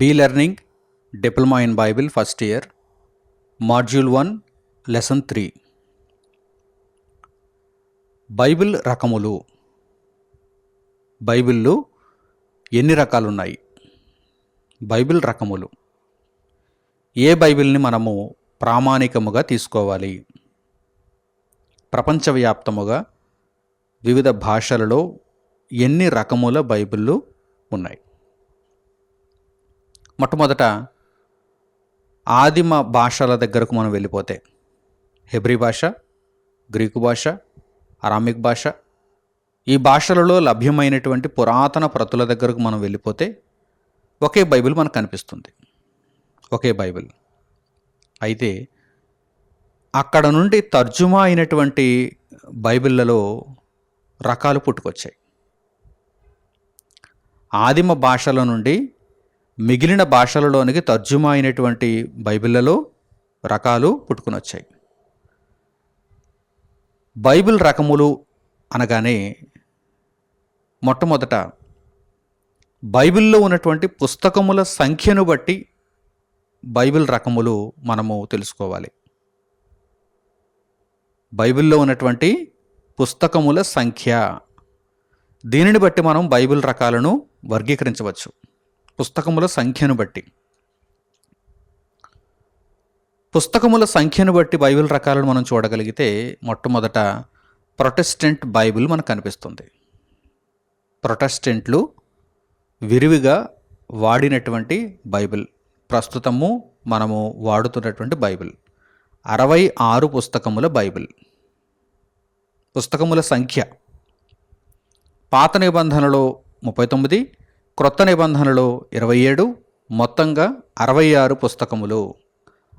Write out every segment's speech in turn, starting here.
Be learning diploma in Bible first year module 1 lesson 3 Bible రకములు. బైబిల్లో ఎన్ని రకాలున్నాయి? బైబిల్ రకములు. ఏ బైబిల్ని మనము ప్రామాణికముగా తీసుకోవాలి? ప్రపంచవ్యాప్తముగా వివిధ భాషలలో ఎన్ని రకముల బైబిళ్ళు ఉన్నాయి? మొట్టమొదట ఆదిమ భాషల దగ్గరకు మనం వెళ్ళిపోతే హెబ్రీ భాష, గ్రీకు భాష, అరామిక్ భాష, ఈ భాషలలో లభ్యమైనటువంటి పురాతన ప్రతుల దగ్గరకు మనం వెళ్ళిపోతే ఒకే బైబిల్ మనకు కనిపిస్తుంది. ఒకే బైబిల్. అయితే అక్కడ నుండి తర్జుమా అయినటువంటి బైబిళ్లలో రకాలు పుట్టుకొచ్చాయి. ఆదిమ భాషల నుండి మిగిలిన భాషలలోనికి తర్జుమా అయినటువంటి బైబిళ్లలో రకాలు పుట్టుకుని వచ్చాయి. బైబిల్ రకములు అనగానే మొట్టమొదట బైబిల్లో ఉన్నటువంటి పుస్తకముల సంఖ్యను బట్టి బైబిల్ రకములు మనము తెలుసుకోవాలి. బైబిల్లో ఉన్నటువంటి పుస్తకముల సంఖ్య, దీనిని బట్టి మనం బైబిల్ రకాలను వర్గీకరించవచ్చు. పుస్తకముల సంఖ్యను బట్టి. పుస్తకముల సంఖ్యను బట్టి బైబిల్ రకాలను మనం చూడగలిగితే మొట్టమొదట ప్రొటెస్టెంట్ బైబిల్ మనకు కనిపిస్తుంది. ప్రొటెస్టెంట్లు విరివిగా వాడినటువంటి బైబిల్, ప్రస్తుతము మనము వాడుతున్నటువంటి బైబిల్ 66 పుస్తకముల బైబిల్. పుస్తకముల సంఖ్య పాత నిబంధనలో 39, క్రొత్త నిబంధనలో 27, మొత్తంగా 66 పుస్తకములు.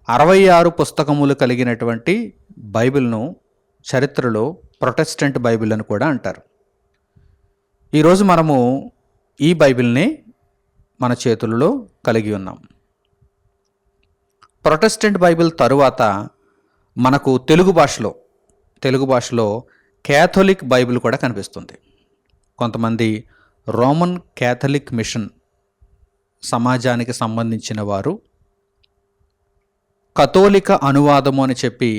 66 పుస్తకములు కలిగినటువంటి బైబిల్ను చరిత్రలో ప్రొటెస్టెంట్ బైబిల్ అని కూడా అంటారు. ఈరోజు మనము ఈ బైబిల్ని మన చేతులలో కలిగి ఉన్నాం. ప్రొటెస్టెంట్ బైబిల్ తరువాత మనకు తెలుగు భాషలో క్యాథలిక్ బైబిల్ కూడా కనిపిస్తుంది. కొంతమంది రోమన్ క్యాథలిక్ మిషన్ సమాజానికి సంబంధించిన వారు కథోలిక అనువాదము అని చెప్పి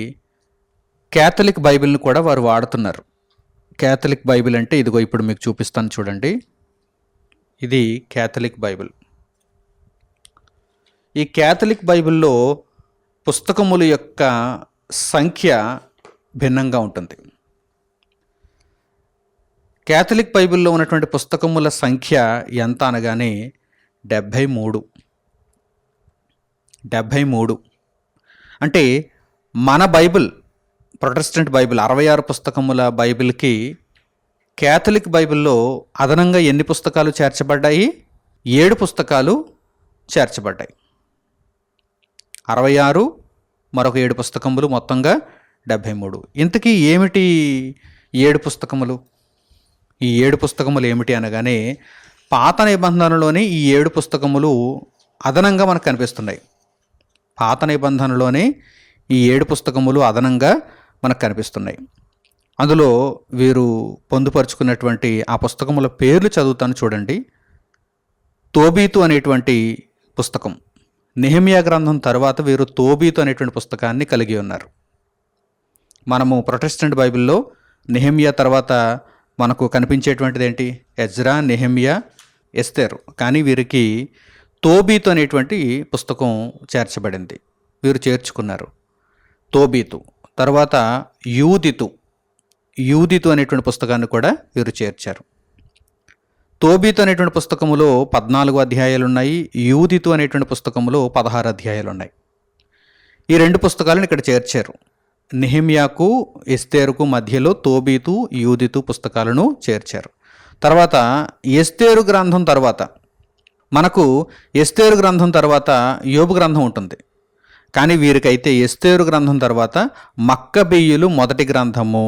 క్యాథలిక్ బైబిల్ని కూడా వారు వాడుతున్నారు. క్యాథలిక్ బైబిల్ అంటే ఇదిగో ఇప్పుడు మీకు చూపిస్తాను చూడండి. ఇది క్యాథలిక్ బైబిల్. ఈ క్యాథలిక్ బైబిల్లో పుస్తకముల యొక్క సంఖ్య భిన్నంగా ఉంటుంది. క్యాథలిక్ బైబిల్లో ఉన్నటువంటి పుస్తకముల సంఖ్య ఎంత అనగానే 73. అంటే మన బైబిల్, ప్రొటెస్టెంట్ బైబిల్ 66 పుస్తకముల బైబిల్కి క్యాథలిక్ బైబిల్లో అదనంగా ఎన్ని పుస్తకాలు చేర్చబడ్డాయి? 7 పుస్తకాలు చేర్చబడ్డాయి. 66 మరొక 7 పుస్తకములు, మొత్తంగా 73. ఇంతకీ ఏమిటి 7 పుస్తకములు? ఈ 7 పుస్తకములు ఏమిటి అనగానే పాత నిబంధనలోనే ఈ 7 పుస్తకములు అదనంగా మనకు కనిపిస్తున్నాయి. పాత నిబంధనలోనే ఈ 7 పుస్తకములు అదనంగా మనకు కనిపిస్తున్నాయి. అందులో వీరు పొందుపరుచుకున్నటువంటి ఆ పుస్తకముల పేర్లు చదువుతాను చూడండి. తోబీతు అనేటువంటి పుస్తకం. నెహెమ్యా గ్రంథం తర్వాత వీరు తోబీతు అనేటువంటి పుస్తకాన్ని కలిగి ఉన్నారు. మనము ప్రొటెస్టెంట్ బైబిల్లో నెహెమ్యా తర్వాత మనకు కనిపించేటువంటిది ఏంటి? ఎజ్రా, నెహెమ్యా, ఎస్తేరు. కానీ వీరికి తోబీతు అనేటువంటి పుస్తకం చేర్చబడింది. వీరు చేర్చుకున్నారు తోబీతు. తర్వాత యూదితు అనేటువంటి పుస్తకాన్ని కూడా వీరు చేర్చారు. తోబీతు అనేటువంటి పుస్తకములో 14 అధ్యాయాలు ఉన్నాయి. యూదితు అనేటువంటి పుస్తకములో 16 అధ్యాయాలు ఉన్నాయి. ఈ 2 పుస్తకాలను ఇక్కడ చేర్చారు. నెహెమ్యాకు, ఎస్తేరుకు మధ్యలో తోబీతు, యూదితు పుస్తకాలను చేర్చారు. తర్వాత ఎస్తేరు గ్రంథం తర్వాత మనకు యోబు గ్రంథం ఉంటుంది. కానీ వీరికైతే ఎస్తేరు గ్రంథం తర్వాత మక్కబీయులు మొదటి గ్రంథము,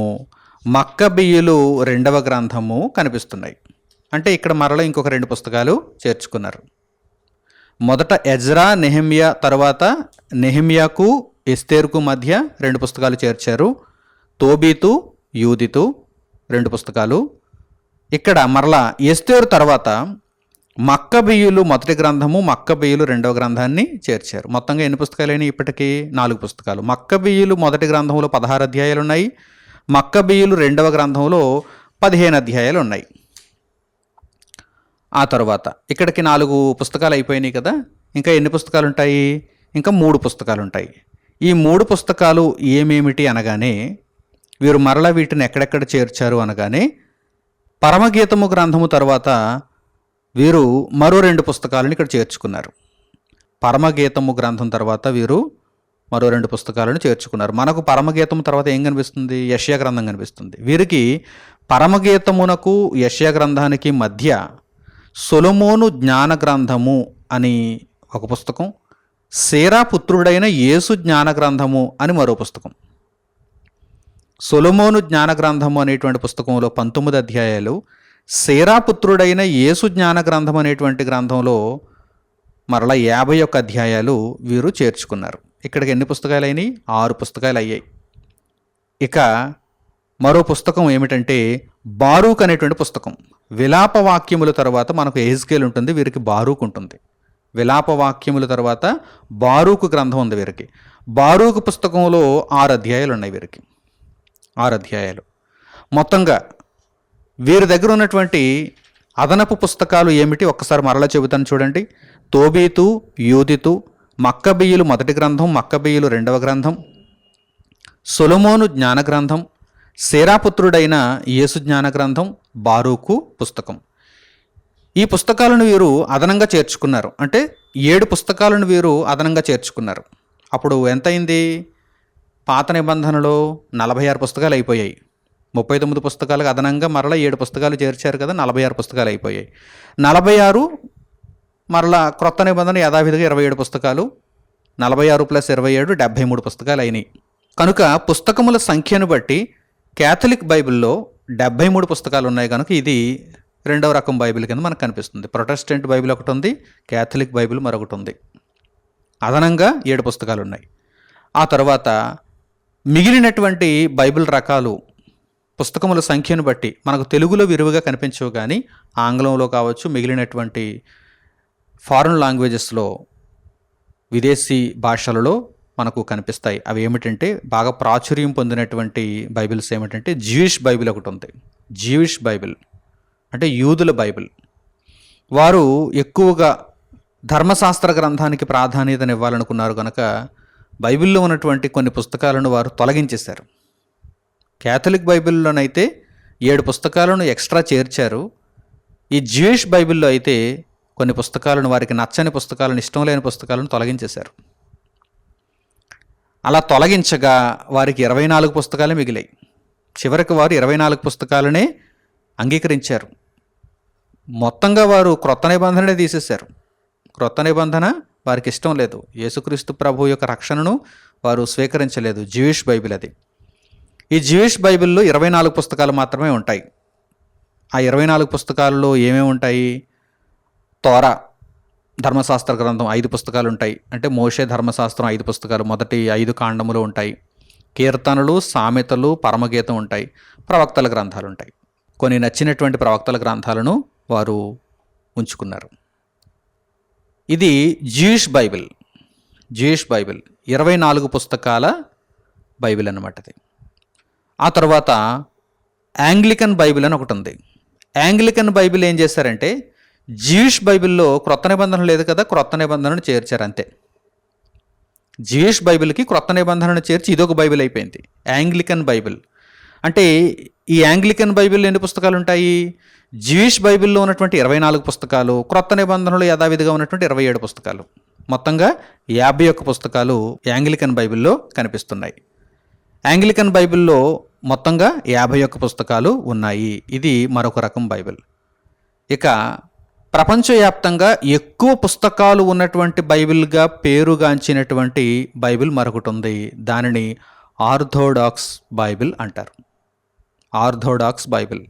మక్కబీయులు 2వ గ్రంథము కనిపిస్తున్నాయి. అంటే ఇక్కడ మరలా ఇంకొక 2 పుస్తకాలు చేర్చుకున్నారు. మొదట ఎజ్రా, నెహెమ్యా, తర్వాత నెహెమ్యాకు, ఎస్తేరుకు మధ్య 2 పుస్తకాలు చేర్చారు. తోబీతు, యూదితు 2 పుస్తకాలు. ఇక్కడ మరలా ఎస్తేరు తర్వాత మక్కబీయులు మొదటి గ్రంథము, మక్కబీయులు రెండవ గ్రంథాన్ని చేర్చారు. మొత్తంగా ఎన్ని పుస్తకాలైనా ఇప్పటికీ 4 పుస్తకాలు. మక్కబీయులు మొదటి గ్రంథంలో 16 అధ్యాయాలు ఉన్నాయి. మక్కబీయులు రెండవ గ్రంథంలో 15 అధ్యాయాలు ఉన్నాయి. ఆ తర్వాత ఇక్కడికి 4 పుస్తకాలు అయిపోయినాయి కదా. ఇంకా ఎన్ని పుస్తకాలు ఉంటాయి? ఇంకా 3 పుస్తకాలు ఉంటాయి. ఈ 3 పుస్తకాలు ఏమేమిటి అనగానే, వీరు మరలా వీటిని ఎక్కడెక్కడ చేర్చారు అనగానే, పరమగీతము గ్రంథము తర్వాత వీరు మరో 2 పుస్తకాలను ఇక్కడ చేర్చుకున్నారు. పరమగీతము గ్రంథం తర్వాత వీరు మరో 2 పుస్తకాలను చేర్చుకున్నారు. మనకు పరమగీతము తర్వాత ఏం కనిపిస్తుంది? యెషయా గ్రంథం కనిపిస్తుంది. వీరికి పరమగీతమునకు యెషయా గ్రంథానికి మధ్య సొలొమోను జ్ఞాన గ్రంథము అని ఒక పుస్తకం, సేరా పుత్రుడైన యేసు జ్ఞాన గ్రంథము అని మరో పుస్తకం. సొలొమోను జ్ఞాన గ్రంథము అనేటువంటి పుస్తకంలో 19 అధ్యాయాలు, సేరా పుత్రుడైన యేసు జ్ఞాన గ్రంథం అనేటువంటి గ్రంథంలో మరలా 51 అధ్యాయాలు వీరు చేర్చుకున్నారు. ఇక్కడికి ఎన్ని పుస్తకాలు అయినాయి? 6 పుస్తకాలు అయ్యాయి. ఇక మరో పుస్తకం ఏమిటంటే బారూక్ అనేటువంటి పుస్తకం. విలాప వాక్యముల తర్వాత మనకు ఎహెజ్కేల్ ఉంటుంది, వీరికి బారూక్ ఉంటుంది. విలాప వాక్యముల తర్వాత బారూకు గ్రంథం ఉంది వీరికి. బారూకు పుస్తకంలో 6 అధ్యాయాలు ఉన్నాయి వీరికి. 6 అధ్యాయాలు. మొత్తంగా వీరి దగ్గర ఉన్నటువంటి అదనపు పుస్తకాలు ఏమిటి ఒక్కసారి మరలా చెబుతాను చూడండి. తోబీతు, యూదితు, మక్కబీయులు మొదటి గ్రంథం, మక్కబీయులు రెండవ గ్రంథం, సొలొమోను జ్ఞాన గ్రంథం, సేరాపుత్రుడైన యేసు జ్ఞాన గ్రంథం, బారూకు పుస్తకం. ఈ పుస్తకాలను వీరు అదనంగా చేర్చుకున్నారు. అంటే 7 పుస్తకాలను వీరు అదనంగా చేర్చుకున్నారు. అప్పుడు ఎంతైంది? పాత నిబంధనలో 46 పుస్తకాలు అయిపోయాయి. 39 పుస్తకాలకు అదనంగా మరలా 7 పుస్తకాలు చేర్చారు కదా, 46 పుస్తకాలు అయిపోయాయి. 46 మరలా క్రొత్త నిబంధన యథావిధిగా 27 పుస్తకాలు, 46 + 27 73 పుస్తకాలు అయినాయి. కనుక పుస్తకముల సంఖ్యను బట్టి క్యాథలిక్ బైబిల్లో 73 పుస్తకాలు ఉన్నాయి. కనుక ఇది రెండవ రకం బైబిల్ కింద మనకు కనిపిస్తుంది. ప్రొటెస్టెంట్ బైబిల్ ఒకటి ఉంది, క్యాథలిక్ బైబిల్ మరొకటి ఉంది. అదనంగా 7 పుస్తకాలు ఉన్నాయి. ఆ తర్వాత మిగిలినటువంటి బైబిల్ రకాలు పుస్తకముల సంఖ్యను బట్టి మనకు తెలుగులో విరివిగా కనిపించవు, కానీ ఆంగ్లంలో కావచ్చు, మిగిలినటువంటి ఫారెన్ లాంగ్వేజెస్లో, విదేశీ భాషలలో మనకు కనిపిస్తాయి. అవి ఏమిటంటే బాగా ప్రాచుర్యం పొందినటువంటి బైబిల్స్ ఏమిటంటే జ్యూయిష్ బైబిల్ ఒకటి ఉంది. జ్యూయిష్ బైబిల్ అంటే యూదుల బైబిల్. వారు ఎక్కువగా ధర్మశాస్త్ర గ్రంథానికి ప్రాధాన్యతనివ్వాలనుకున్నారు కనుక బైబిల్లో ఉన్నటువంటి కొన్ని పుస్తకాలను వారు తొలగించేశారు. క్యాథలిక్ బైబిల్లోనైతే 7 పుస్తకాలను ఎక్స్ట్రా చేర్చారు. ఈ జ్యూయిష్ బైబిల్లో అయితే కొన్ని పుస్తకాలను, వారికి నచ్చని పుస్తకాలను, ఇష్టం లేని పుస్తకాలను తొలగించేశారు. అలా తొలగించగా వారికి 24 పుస్తకాలే మిగిలాయి. చివరికి వారు 24 పుస్తకాలనే అంగీకరించారు. మొత్తంగా వారు క్రొత్త నిబంధననే తీసేశారు. క్రొత్త నిబంధన వారికి ఇష్టం లేదు. యేసుక్రీస్తు ప్రభు యొక్క రక్షణను వారు స్వీకరించలేదు. జ్యూయిష్ బైబిల్ అది. ఈ జ్యూయిష్ బైబిల్లో 24 పుస్తకాలు మాత్రమే ఉంటాయి. ఆ 24 పుస్తకాల్లో ఏమేమి ఉంటాయి? తోరా ధర్మశాస్త్ర గ్రంథం 5 పుస్తకాలు ఉంటాయి. అంటే మోషే ధర్మశాస్త్రం 5 పుస్తకాలు, మొదటి 5 కాండములు ఉంటాయి. కీర్తనలు, సామెతలు, పరమగీతం ఉంటాయి. ప్రవక్తల గ్రంథాలు ఉంటాయి. కొన్ని నచ్చినటువంటి ప్రవక్తల గ్రంథాలను వారు ఉంచుకున్నారు. ఇది జ్యూయిష్ బైబిల్. జ్యూయిష్ బైబిల్ 24 పుస్తకాల బైబిల్ అన్నమాట అది. ఆ తర్వాత యాంగ్లికన్ బైబిల్ అని ఒకటి ఉంది. యాంగ్లికన్ బైబిల్ ఏం చేశారంటే జ్యూయిష్ బైబిల్లో క్రొత్త నిబంధన లేదు కదా, క్రొత్త నిబంధనను చేర్చారు అంతే. జ్యూయిష్ బైబిల్కి క్రొత్త నిబంధనను చేర్చి ఇదొక బైబిల్ అయిపోయింది, యాంగ్లికన్ బైబిల్. అంటే ఈ యాంగ్లికన్ బైబిల్లో ఎన్ని పుస్తకాలు ఉంటాయి? జ్యూయిష్ బైబిల్లో ఉన్నటువంటి 24 పుస్తకాలు, క్రొత్త నిబంధనలు యథావిధిగా ఉన్నటువంటి 27 పుస్తకాలు, మొత్తంగా 51 పుస్తకాలు యాంగ్లికన్ బైబిల్లో కనిపిస్తున్నాయి. యాంగ్లికన్ బైబిల్లో మొత్తంగా 51 పుస్తకాలు ఉన్నాయి. ఇది మరొక రకం బైబిల్. ఇక ప్రపంచవ్యాప్తంగా ఎక్కువ పుస్తకాలు ఉన్నటువంటి బైబిల్గా పేరుగాంచినటువంటి బైబిల్ మరొకటి ఉంది. దానిని ఆర్థోడాక్స్ బైబిల్ అంటారు. Orthodox Bible.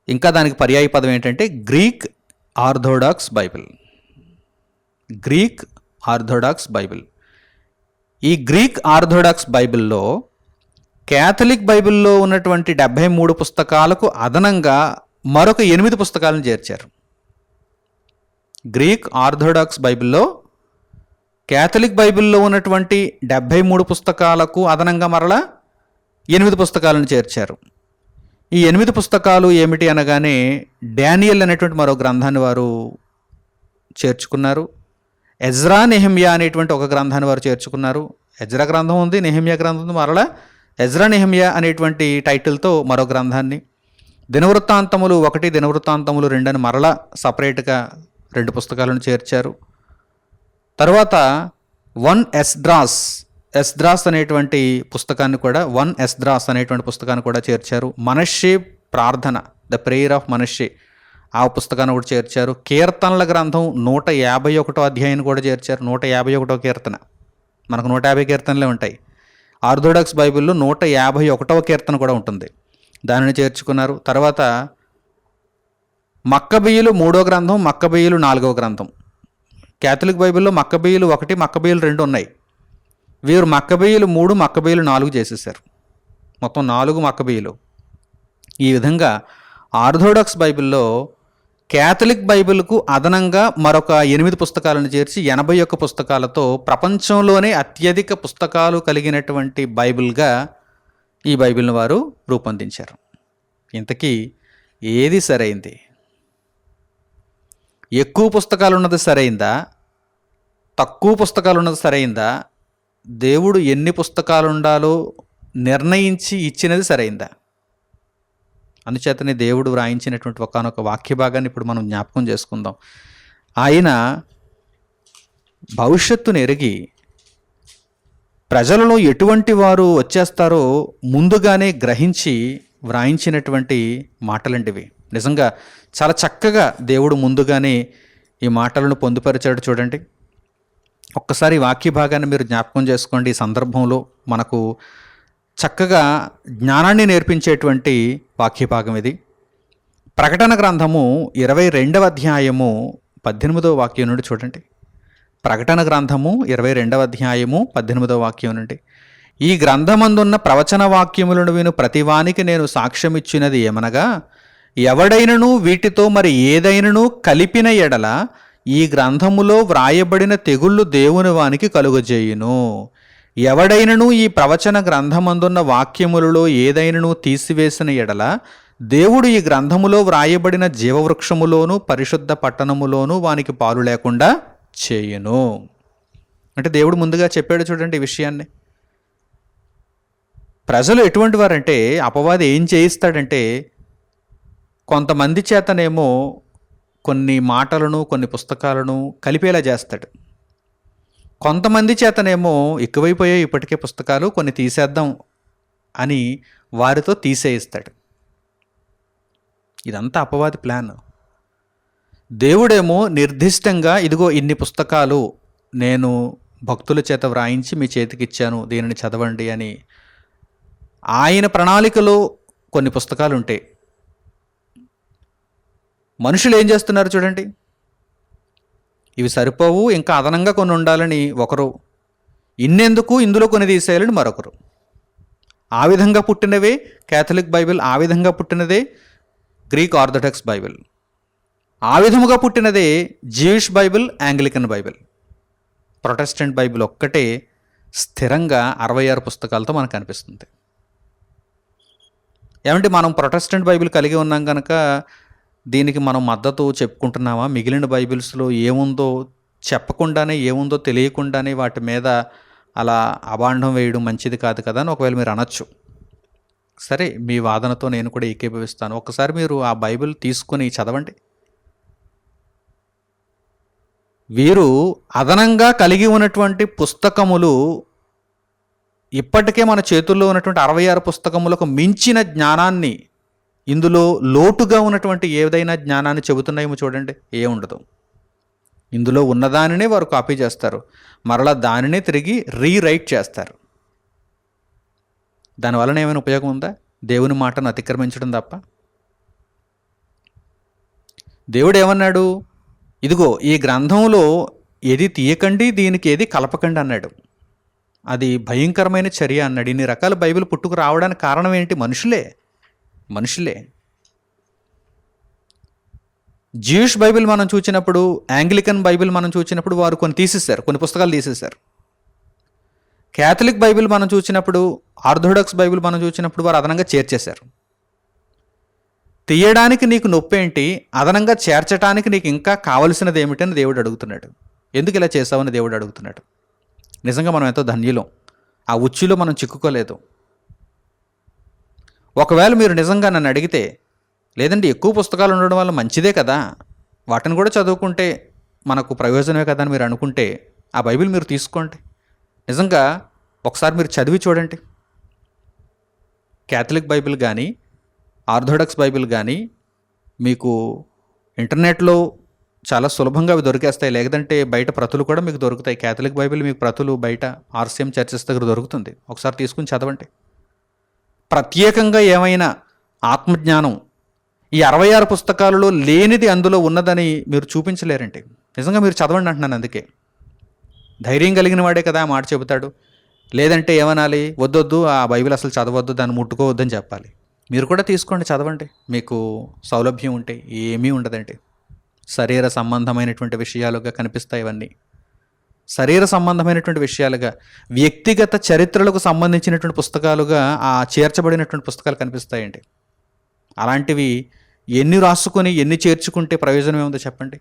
ఇంకా దానికి పర్యాయ పదం ఏంటంటే Greek orthodox Bible. Greek orthodox Bible. ఈ గ్రీక్ ఆర్థోడాక్స్ బైబిల్లో క్యాథలిక్ బైబిల్లో ఉన్నటువంటి 73 పుస్తకాలకు అదనంగా మరొక 8 పుస్తకాలను చేర్చారు. గ్రీక్ ఆర్థోడాక్స్ బైబిల్లో కేథలిక్ బైబిల్లో ఉన్నటువంటి 73 పుస్తకాలకు అదనంగా మరలా 8 పుస్తకాలను చేర్చారు. ఈ 8 పుస్తకాలు ఏమిటి అనగానే డానియల్ అనేటువంటి మరో గ్రంథాన్ని వారు చేర్చుకున్నారు. ఎజ్రా నెహెమ్యా అనేటువంటి ఒక గ్రంథాన్ని వారు చేర్చుకున్నారు. ఎజ్రా గ్రంథం ఉంది, నెహెమ్యా గ్రంథం ఉంది. మరలా ఎజ్రా నెహెమ్యా అనేటువంటి టైటిల్తో మరో గ్రంథాన్ని, దినవృత్తాంతములు 1, దినవృత్తాంతములు 2 అని మరలా సపరేట్గా 2 పుస్తకాలను చేర్చారు. తర్వాత ఎస్ద్రాస్ అనేటువంటి పుస్తకాన్ని కూడా అనేటువంటి పుస్తకాన్ని కూడా చేర్చారు. మనష్షే ప్రార్థన, ద ప్రేయర్ ఆఫ్ మనష్షే, ఆ పుస్తకాన్ని కూడా చేర్చారు. కీర్తనల గ్రంథం 151వ అధ్యాయాన్ని కూడా చేర్చారు. 151వ కీర్తన, మనకు 150 కీర్తనలే ఉంటాయి. ఆర్థోడాక్స్ బైబిల్లో 151వ కీర్తన కూడా ఉంటుంది, దానిని చేర్చుకున్నారు. తర్వాత మక్కబీయులు 3వ గ్రంథం, మక్కబీయులు 4వ గ్రంథం. కేథలిక్ బైబిల్లో మక్కబీయులు 1, మక్కబీయులు 2 ఉన్నాయి. వీరు మక్కబీయులు 3, మక్కబీయులు 4 చేసేసారు. మొత్తం 4 మక్కబీయులు. ఈ విధంగా ఆర్థోడాక్స్ బైబిల్లో కేథలిక్ బైబిల్కు అదనంగా మరొక 8 పుస్తకాలను చేర్చి 81 పుస్తకాలతో ప్రపంచంలోనే అత్యధిక పుస్తకాలు కలిగినటువంటి బైబిల్గా ఈ బైబిల్ని వారు రూపొందించారు. ఇంతకీ ఏది సరైంది? ఎక్కువ పుస్తకాలు ఉన్నది సరైందా? తక్కువ పుస్తకాలు ఉన్నది సరైందా? దేవుడు ఎన్ని పుస్తకాలు ఉండాలో నిర్ణయించి ఇచ్చినది సరైందా? అందుచేతనే దేవుడు వ్రాయించినటువంటి ఒకానొక వాక్య భాగాన్ని ఇప్పుడు మనం జ్ఞాపకం చేసుకుందాం. ఆయన భవిష్యత్తును ఎరిగి ప్రజలలో ఎటువంటి వారు వచ్చేస్తారో ముందుగానే గ్రహించి వ్రాయించినటువంటి మాటలంటివి. నిజంగా చాలా చక్కగా దేవుడు ముందుగానే ఈ మాటలను పొందుపరిచాడు. చూడండి, ఒక్కసారి వాక్య భాగాన్ని మీరు జ్ఞాపకం చేసుకోండి. ఈ సందర్భంలో మనకు చక్కగా జ్ఞానాన్ని నేర్పించేటువంటి వాక్య భాగం ఇది. ప్రకటన గ్రంథము 22వ అధ్యాయము 18వ వాక్యం నుండి చూడండి. ప్రకటన గ్రంథము 22వ అధ్యాయము 18వ వాక్యం నుండి, ఈ గ్రంథమందున్న ప్రవచన వాక్యములను విను ప్రతివానికి నేను సాక్ష్యమిచ్చినది ఏమనగా, ఎవడైనను వీటితో మరి ఏదైనను కలిపిన ఎడల ఈ గ్రంథములో వ్రాయబడిన తెగుళ్ళు దేవుని వానికి కలుగజేయును. ఎవడైనను ఈ ప్రవచన గ్రంథమందున్న వాక్యములలో ఏదైనను తీసివేసిన ఎడల దేవుడు ఈ గ్రంథములో వ్రాయబడిన జీవవృక్షములోను పరిశుద్ధ పట్టణములోను వానికి పాలు లేకుండా చేయును. అంటే దేవుడు ముందుగా చెప్పాడు. చూడండి ఈ విషయాన్ని. ప్రజలు ఎటువంటి వారంటే, అపవాది ఏం చేయిస్తాడంటే, కొంతమంది చేతనేమో కొన్ని మాటలను కొన్ని పుస్తకాలను కలిపేలా చేస్తాడు. కొంతమంది చేతనేమో ఎక్కువైపోయాయి ఇప్పటికే పుస్తకాలు, కొన్ని తీసేద్దాం అని వారితో తీసేయిస్తాడు. ఇదంతా అపవాది ప్లాన్. దేవుడేమో నిర్దిష్టంగా ఇదిగో ఇన్ని పుస్తకాలు నేను భక్తుల చేత వ్రాయించి మీ చేతికి ఇచ్చాను, దీనిని చదవండి అని ఆయన ప్రణాళికలో కొన్ని పుస్తకాలు ఉంటాయి. మనుషులు ఏం చేస్తున్నారు చూడండి, ఇవి సరిపోవు ఇంకా అదనంగా కొన్ని ఉండాలని ఒకరు, ఇన్నెందుకు ఇందులో కొన్ని తీసేయాలని మరొకరు. ఆ విధంగా పుట్టినవే కేథలిక్ బైబిల్, ఆ విధంగా పుట్టినదే గ్రీక్ ఆర్థోడాక్స్ బైబిల్, ఆ విధముగా పుట్టినదే Jewish Bible, Anglican Bible. Protestant Bible ఒక్కటే స్థిరంగా 66 పుస్తకాలతో మనకు కనిపిస్తుంది. ఏమంటే మనం ప్రొటెస్టెంట్ బైబిల్ కలిగి ఉన్నాం కనుక దీనికి మనం మద్దతు చెప్పుకుంటున్నామా? మిగిలిన బైబిల్స్లో ఏముందో చెప్పకుండానే, ఏముందో తెలియకుండానే వాటి మీద అలా అభాండం వేయడం మంచిది కాదు కదా అని ఒకవేళ మీరు అనొచ్చు. సరే, మీ వాదనతో నేను కూడా ఏకీభవిస్తాను. ఒకసారి మీరు ఆ బైబిల్ తీసుకొని చదవండి. వీరు అదనంగా కలిగి ఉన్నటువంటి పుస్తకములు ఇప్పటికే మన చేతుల్లో ఉన్నటువంటి 66 పుస్తకములకు మించిన జ్ఞానాన్ని, ఇందులో లోటుగా ఉన్నటువంటి ఏదైనా జ్ఞానాన్ని చెబుతున్నాయేమో చూడండి. ఏముండదు. ఇందులో ఉన్నదానినే వారు కాపీ చేస్తారు, మరలా దానినే తిరిగి రీరైట్ చేస్తారు. దానివలన ఏమైనా ఉపయోగం ఉందా? దేవుని మాటను అతిక్రమించడం తప్ప. దేవుడు ఏమన్నాడు? ఇదిగో ఈ గ్రంథంలో ఏది తీయకండి, దీనికి ఏది కలపకండి అన్నాడు. అది భయంకరమైన చర్య అన్నాడు. ఇన్ని రకాల బైబిల్ పుట్టుకు రావడానికి కారణం ఏంటి? మనుషులే. జ్యూయిష్ బైబిల్ మనం చూసినప్పుడు, యాంగ్లికన్ బైబిల్ మనం చూసినప్పుడు వారు కొన్ని తీసేశారు, కొన్ని పుస్తకాలు తీసేశారు. క్యాథలిక్ బైబిల్ మనం చూసినప్పుడు, ఆర్థోడాక్స్ బైబిల్ మనం చూసినప్పుడు వారు అదనంగా చేర్చేశారు. తీయడానికి నీకు నొప్పేంటి, అదనంగా చేర్చడానికి నీకు ఇంకా కావలసినది ఏమిటని దేవుడు అడుగుతున్నాడు. ఎందుకు ఇలా చేసావని దేవుడు అడుగుతున్నాడు. నిజంగా మనం ఎంతో ధన్యులం, ఆ ఉచ్చులో మనం చిక్కుకోలేదు. ఒకవేళ మీరు నిజంగా నన్ను అడిగితే, లేదంటే ఎక్కువ పుస్తకాలు ఉండడం వల్ల మంచిదే కదా, వాటిని కూడా చదువుకుంటే మనకు ప్రయోజనమే కదా అని మీరు అనుకుంటే, ఆ బైబిల్ మీరు తీసుకోండి. నిజంగా ఒకసారి మీరు చదివి చూడండి. క్యాథలిక్ బైబిల్ కానీ, ఆర్థోడాక్స్ బైబిల్ కానీ మీకు ఇంటర్నెట్లో చాలా సులభంగా అవి దొరికేస్తాయి. లేదంటే బయట ప్రతులు కూడా మీకు దొరుకుతాయి. క్యాథలిక్ బైబిల్ మీకు ప్రతులు బయట ఆర్సిఎం చర్చెస్ దగ్గర దొరుకుతుంది. ఒకసారి తీసుకుని చదవండి. ప్రత్యేకంగా ఏమైనా ఆత్మజ్ఞానం ఈ 66 పుస్తకాలలో లేనిది అందులో ఉన్నదని మీరు చూపించలేరండి. నిజంగా మీరు చదవండి అంటున్నాను. అందుకే ధైర్యం కలిగిన వాడే కదా ఆ మాట చెబుతాడు. లేదంటే ఏమనాలి, వద్దొద్దు ఆ బైబిల్ అసలు చదవద్దు, దాన్ని ముట్టుకోవద్దని చెప్పాలి. మీరు కూడా తీసుకోండి, చదవండి. మీకు సౌలభ్యం ఉంటే ఏమీ ఉండదండి. శరీర సంబంధమైనటువంటి విషయాలుగా కనిపిస్తాయి ఇవన్నీ. శరీర సంబంధమైనటువంటి విషయాలుగా, వ్యక్తిగత చరిత్రలకు సంబంధించినటువంటి పుస్తకాలుగా ఆ చేర్చబడినటువంటి పుస్తకాలు కనిపిస్తాయండి. అలాంటివి ఎన్ని రాసుకొని ఎన్ని చేర్చుకుంటే ప్రయోజనం ఏముందో చెప్పండి.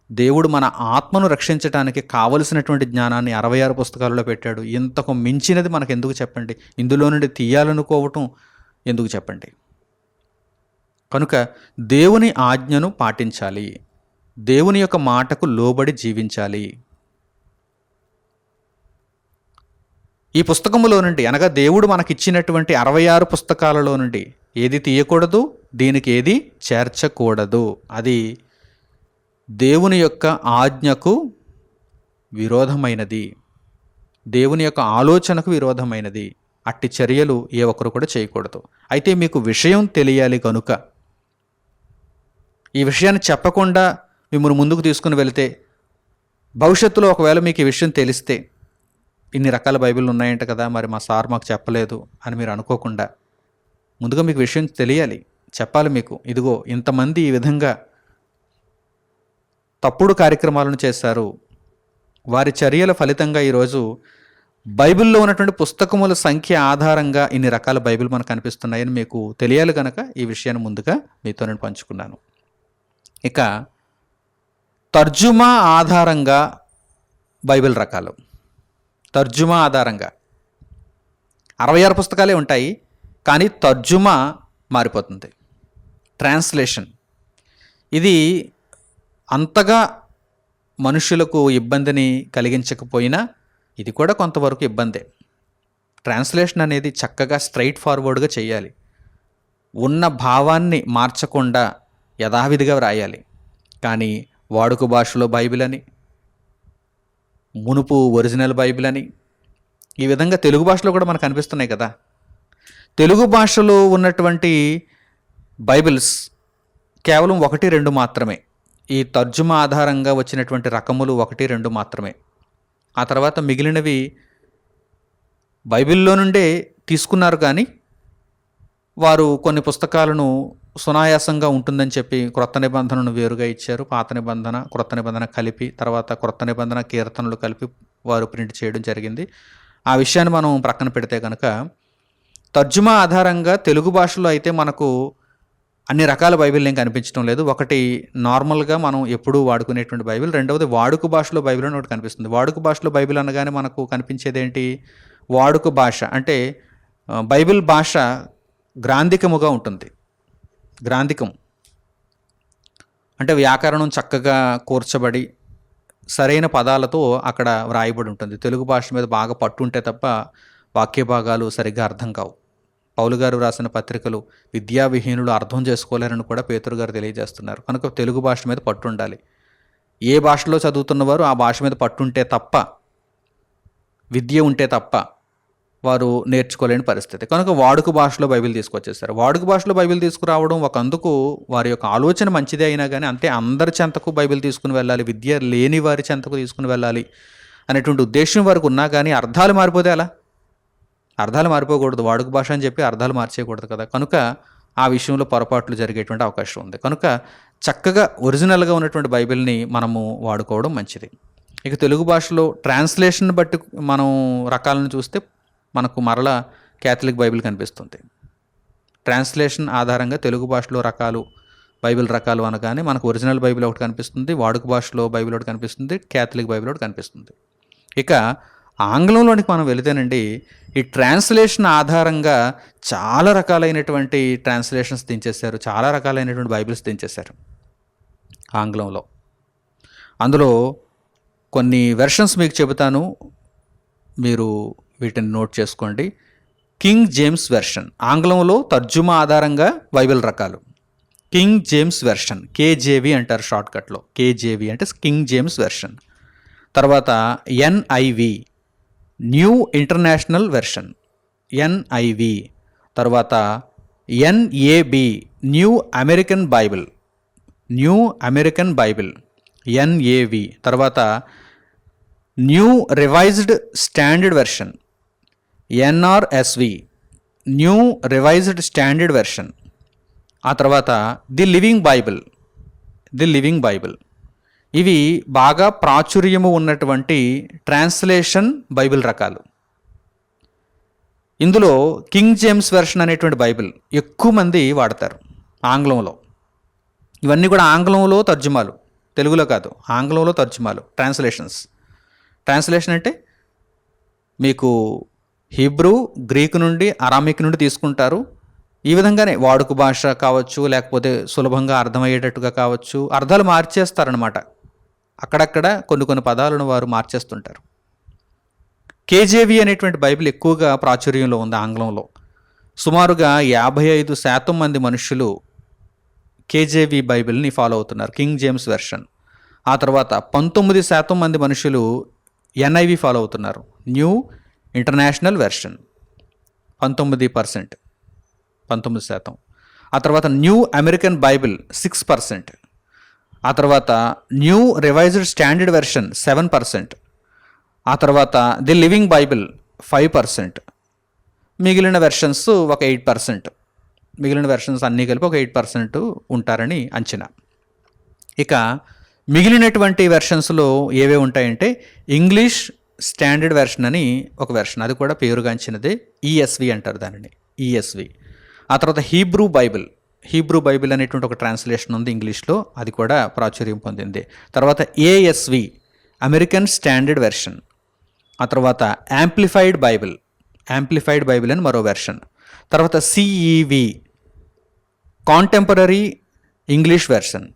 దేవుడు మన ఆత్మను రక్షించడానికి కావలసినటువంటి జ్ఞానాన్ని 66 పుస్తకాలలో పెట్టాడు. ఇంతకు మించినది మనకు ఎందుకు చెప్పండి. ఇందులో నుండి తీయాలనుకోవటం ఎందుకు చెప్పండి. కనుక దేవుని ఆజ్ఞను పాటించాలి, దేవుని యొక్క మాటకు లోబడి జీవించాలి. ఈ పుస్తకములో నుండి, అనగా దేవుడు మనకిచ్చినటువంటి 66 పుస్తకాలలో నుండి ఏది తీయకూడదు, దీనికి ఏది చేర్చకూడదు. అది దేవుని యొక్క ఆజ్ఞకు విరోధమైనది, దేవుని యొక్క ఆలోచనకు విరోధమైనది. అట్టి చర్యలు ఏ ఒక్కరు కూడా చేయకూడదు. అయితే మీకు విషయం తెలియాలి కనుక, ఈ విషయాన్ని చెప్పకుండా మిమ్మల్ని ముందుకు తీసుకుని వెళితే, భవిష్యత్తులో ఒకవేళ మీకు ఈ విషయం తెలిస్తే, ఇన్ని రకాల బైబిల్ ఉన్నాయంట కదా, మరి మా సార్ మాకు చెప్పలేదు అని మీరు అనుకోకుండా, ముందుగా మీకు విషయం తెలియాలి, చెప్పాలి. మీకు ఇదిగో ఇంతమంది ఈ విధంగా తప్పుడు కార్యక్రమాలను చేశారు, వారి చర్యల ఫలితంగా ఈరోజు బైబిల్లో ఉన్నటువంటి పుస్తకముల సంఖ్య ఆధారంగా ఇన్ని రకాల బైబిల్ మనకు కనిపిస్తున్నాయని మీకు తెలియాలి కనుక ఈ విషయాన్ని ముందుగా మీతో నేను పంచుకున్నాను. ఇక తర్జుమా ఆధారంగా బైబిల్ రకాలు. తర్జుమా ఆధారంగా 66 పుస్తకాలే ఉంటాయి, కానీ తర్జుమా మారిపోతుంది. ట్రాన్స్లేషన్ ఇది అంతగా మనుషులకు ఇబ్బందిని కలిగించకపోయినా ఇది కూడా కొంతవరకు ఇబ్బందే. ట్రాన్స్లేషన్ అనేది చక్కగా స్ట్రైట్ ఫార్వర్డ్గా చేయాలి. ఉన్న భావాన్ని మార్చకుండా యథావిధిగా వ్రాయాలి. కానీ వాడుక భాషలో బైబిల్ అని, మునుపు ఒరిజినల్ బైబిల్ అని, ఈ విధంగా తెలుగు భాషలో కూడా మనకు కనిపిస్తున్నాయి కదా. తెలుగు భాషలో ఉన్నటువంటి బైబిల్స్ కేవలం 1-2 మాత్రమే. ఈ తర్జుమా ఆధారంగా వచ్చినటువంటి రకములు 1-2 మాత్రమే. ఆ తర్వాత మిగిలినవి బైబిల్లో నుండే తీసుకున్నారు, కానీ వారు కొన్ని పుస్తకాలను సునాయాసంగా ఉంటుందని చెప్పి క్రొత్త నిబంధనను వేరుగా ఇచ్చారు. పాత నిబంధన, క్రొత్త నిబంధన కలిపి, తర్వాత క్రొత్త నిబంధన కీర్తనలు కలిపి వారు ప్రింట్ చేయడం జరిగింది. ఆ విషయాన్ని మనం ప్రక్కన పెడితే కనుక, తర్జుమా ఆధారంగా తెలుగు భాషలో అయితే మనకు అన్ని రకాల బైబిల్ ఏం కనిపించడం లేదు. ఒకటి నార్మల్గా మనం ఎప్పుడూ వాడుకునేటువంటి బైబిల్, రెండవది వాడుక భాషలో బైబిల్ అని ఒకటి కనిపిస్తుంది. వాడుక భాషలో బైబిల్ అనగానే మనకు కనిపించేది ఏంటి? వాడుక భాష అంటే బైబిల్ భాష గ్రాంధికముగా ఉంటుంది. గ్రాంధికం అంటే వ్యాకరణం చక్కగా కూర్చబడి సరైన పదాలతో అక్కడ వ్రాయబడి ఉంటుంది. తెలుగు భాష మీద బాగా పట్టుంటే తప్ప వాక్య భాగాలు సరిగ్గా అర్థం కావు. పౌలు గారు రాసిన పత్రికలు విద్యావిహీనులు అర్థం చేసుకోలేరని కూడా పేతురు గారు తెలియజేస్తున్నారు. కనుక తెలుగు భాష మీద పట్టు ఉండాలి. ఏ భాషలో చదువుతున్నవారు ఆ భాష మీద పట్టుంటే తప్ప, విద్య ఉంటే తప్ప వారు నేర్చుకోలేని పరిస్థితి. కనుక వాడుక భాషలో బైబిల్ తీసుకొచ్చేసారు. వాడుక భాషలో బైబిల్ తీసుకురావడం ఒక అందుకు వారి యొక్క ఆలోచన మంచిదే అయినా కానీ, అంతే అందరి చెంతకు బైబిల్ తీసుకుని వెళ్ళాలి, విద్య లేని వారి చెంతకు తీసుకుని వెళ్ళాలి అనేటువంటి ఉద్దేశం వరకు ఉన్నా కానీ అర్థాలు మారిపోతే అలా, అర్థాలు మారిపోకూడదు. వాడుక భాష అని చెప్పి అర్థాలు మార్చేయకూడదు కదా. కనుక ఆ విషయంలో పొరపాట్లు జరిగేటువంటి అవకాశం ఉంది. కనుక చక్కగా ఒరిజినల్గా ఉన్నటువంటి బైబిల్ని మనము వాడుకోవడం మంచిది. ఇక తెలుగు భాషలో ట్రాన్స్లేషన్ బట్టి మనం రకాలను చూస్తే మనకు మరలా క్యాథలిక్ బైబిల్ కనిపిస్తుంది. ట్రాన్స్లేషన్ ఆధారంగా తెలుగు భాషలో బైబిల్ రకాలు అనగానే మనకు ఒరిజినల్ బైబిల్ ఒకటి కనిపిస్తుంది, వాడుక భాషలో బైబిల్ ఒకటి కనిపిస్తుంది, క్యాథలిక్ బైబిల్ ఒకటి కనిపిస్తుంది. ఇక ఆంగ్లంలోనికి మనం వెళితేనండి, ఈ ట్రాన్స్లేషన్ ఆధారంగా చాలా రకాలైనటువంటి ట్రాన్స్లేషన్స్ దించేశారు, చాలా రకాలైనటువంటి బైబిల్స్ దించేశారు ఆంగ్లంలో. అందులో కొన్ని వెర్షన్స్ మీకు చెబుతాను, మీరు వీటిని నోట్ చేసుకోండి. కింగ్ జేమ్స్ వెర్షన్, ఆంగ్లంలో తర్జుమా ఆధారంగా బైబిల్ రకాలు. కింగ్ జేమ్స్ వెర్షన్, కేజేవి అంటారు షార్ట్కట్లో. కేజేవి అంటే కింగ్ జేమ్స్ వెర్షన్. తర్వాత NIV, New International Version, NIV. తర్వాత NAB, New American Bible, New American Bible, NAV. తర్వాత New Revised Standard Version, NRSV, New Revised Standard Version. ఆ తర్వాత the Living Bible, the Living Bible. ఇవి బాగా ప్రాచుర్యము ఉన్నటువంటి translation Bible రకాలు. ఇందులో కింగ్ జేమ్స్ వెర్షన్ అనేటువంటి బైబిల్ ఎక్కువ మంది వాడతారు ఆంగ్లంలో. ఇవన్నీ కూడా ఆంగ్లంలో తర్జుమాలు, తెలుగులో కాదు, ఆంగ్లంలో తర్జుమాలు, ట్రాన్స్లేషన్స్. ట్రాన్స్లేషన్ అంటే మీకు హీబ్రూ, గ్రీకు నుండి, అరామిక్ నుండి తీసుకుంటారు. ఈ విధంగానే వాడుక భాష కావచ్చు, లేకపోతే సులభంగా అర్థమయ్యేటట్టుగా కావచ్చు, అర్థాలు మార్చేస్తారనమాట. అక్కడక్కడ కొన్ని పదాలను వారు మార్చేస్తుంటారు. కేజేవి అనేటువంటి బైబిల్ ఎక్కువగా ప్రాచుర్యంలో ఉంది ఆంగ్లంలో. సుమారుగా 55% మంది మనుషులు కేజేవి బైబిల్ని ఫాలో అవుతున్నారు, కింగ్ జేమ్స్ వెర్షన్. ఆ తర్వాత 19% మంది మనుషులు ఎన్ఐవి ఫాలో అవుతున్నారు, న్యూ ఇంటర్నేషనల్ వెర్షన్, 19%. ఆ తర్వాత న్యూ అమెరికన్ బైబిల్ 6%. ఆ తర్వాత న్యూ రివైజ్డ్ స్టాండర్డ్ వెర్షన్ 7%. ఆ తర్వాత ది లివింగ్ బైబిల్ 5%. మిగిలిన వెర్షన్స్ ఒక 8%. మిగిలిన వెర్షన్స్ అన్నీ కలిపి ఒక 8% ఉంటారని అంచనా. ఇక మిగిలినటువంటి వెర్షన్స్లో ఏవే ఉంటాయంటే ఇంగ్లీష్ స్టాండర్డ్ వెర్షన్ అని ఒక వెర్షన్, అది కూడా పేరుగాంచినదే, ఈఎస్వి అంటారు దానిని, ఈఎస్వి. ఆ తర్వాత హీబ్రూ బైబిల్ అనేటువంటి ఒక ట్రాన్స్లేషన్ ఉంది ఇంగ్లీష్లో, అది కూడా ప్రాచుర్యం పొందింది. తర్వాత ఏఎస్వి, అమెరికన్ స్టాండర్డ్ వెర్షన్. ఆ తర్వాత యాంప్లిఫైడ్ బైబిల్ అని మరో వెర్షన్. తర్వాత సిఈవి, కాంటెంపరీ ఇంగ్లీష్ వెర్షన్.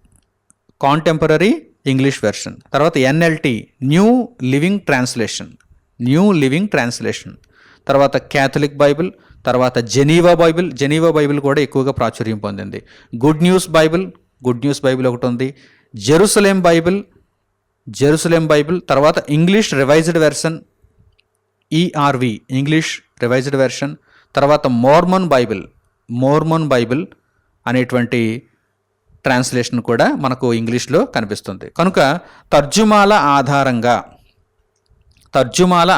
తర్వాత ఎన్ఎల్టి, న్యూ లివింగ్ ట్రాన్స్లేషన్. తర్వాత క్యాథలిక్ బైబిల్. తర్వాత జెనీవా బైబిల్ కూడా ఎక్కువగా ప్రాచుర్యం పొందింది. గుడ్ న్యూస్ బైబిల్ ఒకటి ఉంది. Jerusalem Bible. తర్వాత English Revised Version, ERV, English Revised Version. తర్వాత మోర్మన్ బైబిల్ అనేటువంటి ట్రాన్స్లేషన్ కూడా మనకు ఇంగ్లీష్లో కనిపిస్తుంది. కనుక తర్జుమాల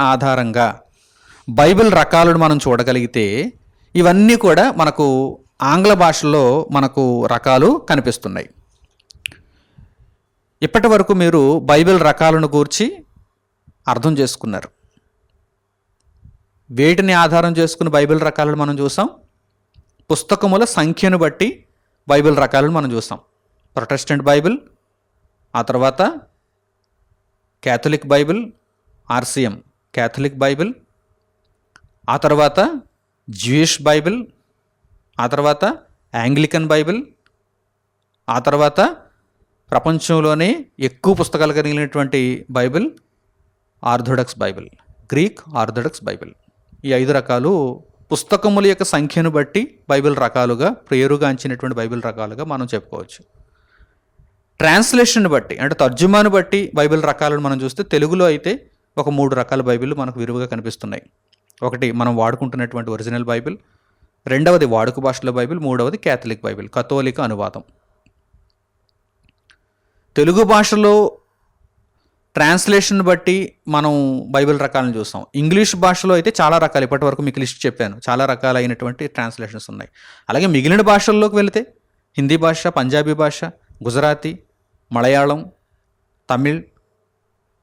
ఆధారంగా బైబిల్ రకాలను మనం చూడగలిగితే ఇవన్నీ కూడా మనకు ఆంగ్ల భాషలో మనకు రకాలు కనిపిస్తున్నాయి. ఇప్పటి వరకు మీరు బైబిల్ రకాలను గూర్చి అర్థం చేసుకున్నారు. వేటిని ఆధారం చేసుకుని బైబిల్ రకాలను మనం చూసాం? పుస్తకముల సంఖ్యను బట్టి బైబిల్ రకాలను మనం చూసాం. ప్రొటెస్టెంట్ బైబిల్, ఆ తర్వాత Catholic Bible, RCM Catholic Bible, ఆ తర్వాత జ్యూయిష్ బైబిల్, ఆ తర్వాత యాంగ్లికన్ బైబిల్, ఆ తర్వాత ప్రపంచంలోనే ఎక్కువ పుస్తకాలు కలిగినటువంటి బైబిల్ గ్రీక్ ఆర్థోడాక్స్ బైబిల్. ఈ 5 రకాలు పుస్తకముల యొక్క సంఖ్యను బట్టి బైబిల్ రకాలుగా, పేరుగాంచినటువంటి బైబిల్ రకాలుగా మనం చెప్పుకోవచ్చు. ట్రాన్స్లేషన్ బట్టి, అంటే తర్జుమాను బట్టి బైబిల్ రకాలను మనం చూస్తే తెలుగులో అయితే ఒక 3 రకాల బైబిల్ మనకు విరివిగా కనిపిస్తున్నాయి. ఒకటి మనం వాడుకుంటున్నటువంటి ఒరిజినల్ బైబిల్, రెండవది వాడుక భాషలో బైబిల్, మూడవది క్యాథలిక్ బైబిల్, కథోలిక అనువాదం. తెలుగు భాషలో ట్రాన్స్లేషన్ బట్టి మనం బైబిల్ రకాలను చూస్తాం. ఇంగ్లీష్ భాషలో అయితే చాలా రకాలు, ఇప్పటి వరకు మీకు లిస్ట్ చెప్పాను, చాలా రకాలైనటువంటి ట్రాన్స్లేషన్స్ ఉన్నాయి. అలాగే మిగిలిన భాషల్లోకి వెళితే హిందీ భాష, పంజాబీ భాష, గుజరాతీ, మలయాళం, తమిళ్,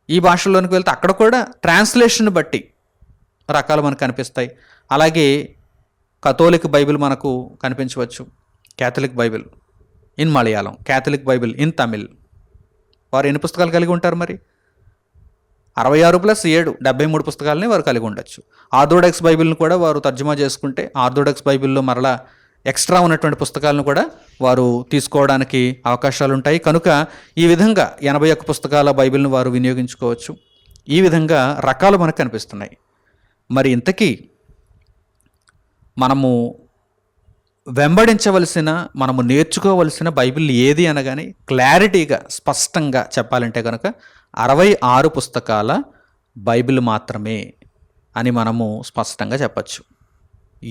ఈ భాషల్లోనికి వెళ్తే అక్కడ కూడా ట్రాన్స్లేషన్ బట్టి రకాలు మనకు కనిపిస్తాయి. అలాగే కథోలిక్ బైబిల్ మనకు కనిపించవచ్చు. Catholic Bible in Malayalam, Catholic Bible in Tamil. వారు ఎన్ని పుస్తకాలు కలిగి ఉంటారు మరి? 66 + 7 73 పుస్తకాలని వారు కలిగి ఉండొచ్చు. ఆర్థోడాక్స్ బైబిల్ని కూడా వారు తర్జుమా చేసుకుంటే ఆర్థోడాక్స్ బైబిల్లో మరలా ఎక్స్ట్రా ఉన్నటువంటి పుస్తకాలను కూడా వారు తీసుకోవడానికి అవకాశాలు ఉంటాయి. కనుక ఈ విధంగా 81 పుస్తకాల బైబిల్ని వారు వినియోగించుకోవచ్చు. ఈ విధంగా రకాలు మనకు కనిపిస్తున్నాయి. మరి ఇంతకీ మనము వెంబడించవలసిన, మనము నేర్చుకోవలసిన బైబిల్ ఏది అనగానే క్లారిటీగా స్పష్టంగా చెప్పాలంటే కనుక 66 పుస్తకాల బైబిల్ మాత్రమే అని మనము స్పష్టంగా చెప్పచ్చు.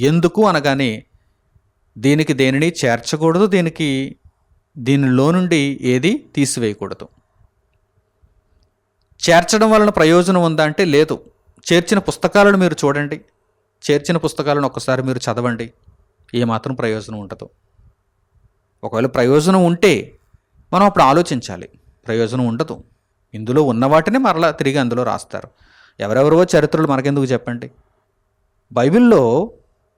ఎందుకు అనగానే దీనికి దేనిని చేర్చకూడదు, దీనిలో నుండి ఏది తీసివేయకూడదు. చేర్చడం వలన ప్రయోజనం ఉందా అంటే లేదు. చేర్చిన పుస్తకాలను మీరు చూడండి, చేర్చిన పుస్తకాలను ఒక్కసారి మీరు చదవండి, ఏమాత్రం ప్రయోజనం ఉండదు. ఒకవేళ ప్రయోజనం ఉంటే మనం అప్పుడు ఆలోచించాలి. ప్రయోజనం ఉండదు. ఇందులో ఉన్న వాటిని మరలా తిరిగి అందులో రాస్తారు. ఎవరెవరో చరిత్రలు మనకెందుకు చెప్పండి. బైబిల్లో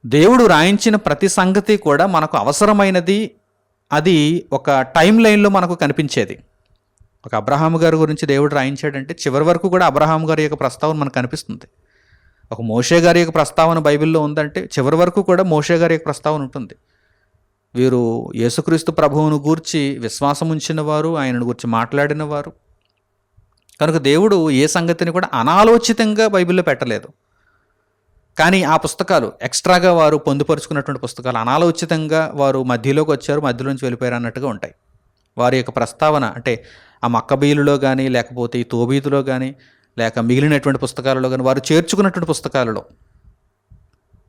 దేవుడు రాయించిన ప్రతి సంగతి కూడా మనకు అవసరమైనది. అది ఒక టైం లైన్లో మనకు కనిపించేది. ఒక అబ్రహాము గారి గురించి దేవుడు రాయించాడంటే చివరి వరకు కూడా అబ్రహాము గారి యొక్క ప్రస్తావన మనకు కనిపిస్తుంది. ఒక మోషే గారి యొక్క ప్రస్తావన బైబిల్లో ఉందంటే చివరి వరకు కూడా మోషే గారి యొక్క ప్రస్తావన ఉంటుంది. వీరు యేసుక్రీస్తు ప్రభువును గూర్చి విశ్వాసం ఉంచిన వారు, ఆయనను గూర్చి మాట్లాడిన వారు. కనుక దేవుడు ఏ సంగతిని కూడా అనాలోచితంగా బైబిల్లో పెట్టలేదు. కానీ ఆ పుస్తకాలు ఎక్స్ట్రాగా వారు పొందుపరుచుకున్నటువంటి పుస్తకాలు అనాలోచితంగా వారు మధ్యలోకి వచ్చారు, మధ్యలో నుంచి వెళ్ళిపోయారు అన్నట్టుగా ఉంటాయి. వారి యొక్క ప్రస్తావన అంటే ఆ మక్కబీలులో కానీ, లేకపోతే ఈ తోబీతులో కానీ, లేక మిగిలినటువంటి పుస్తకాలలో కానీ వారు చేర్చుకున్నటువంటి పుస్తకాలలో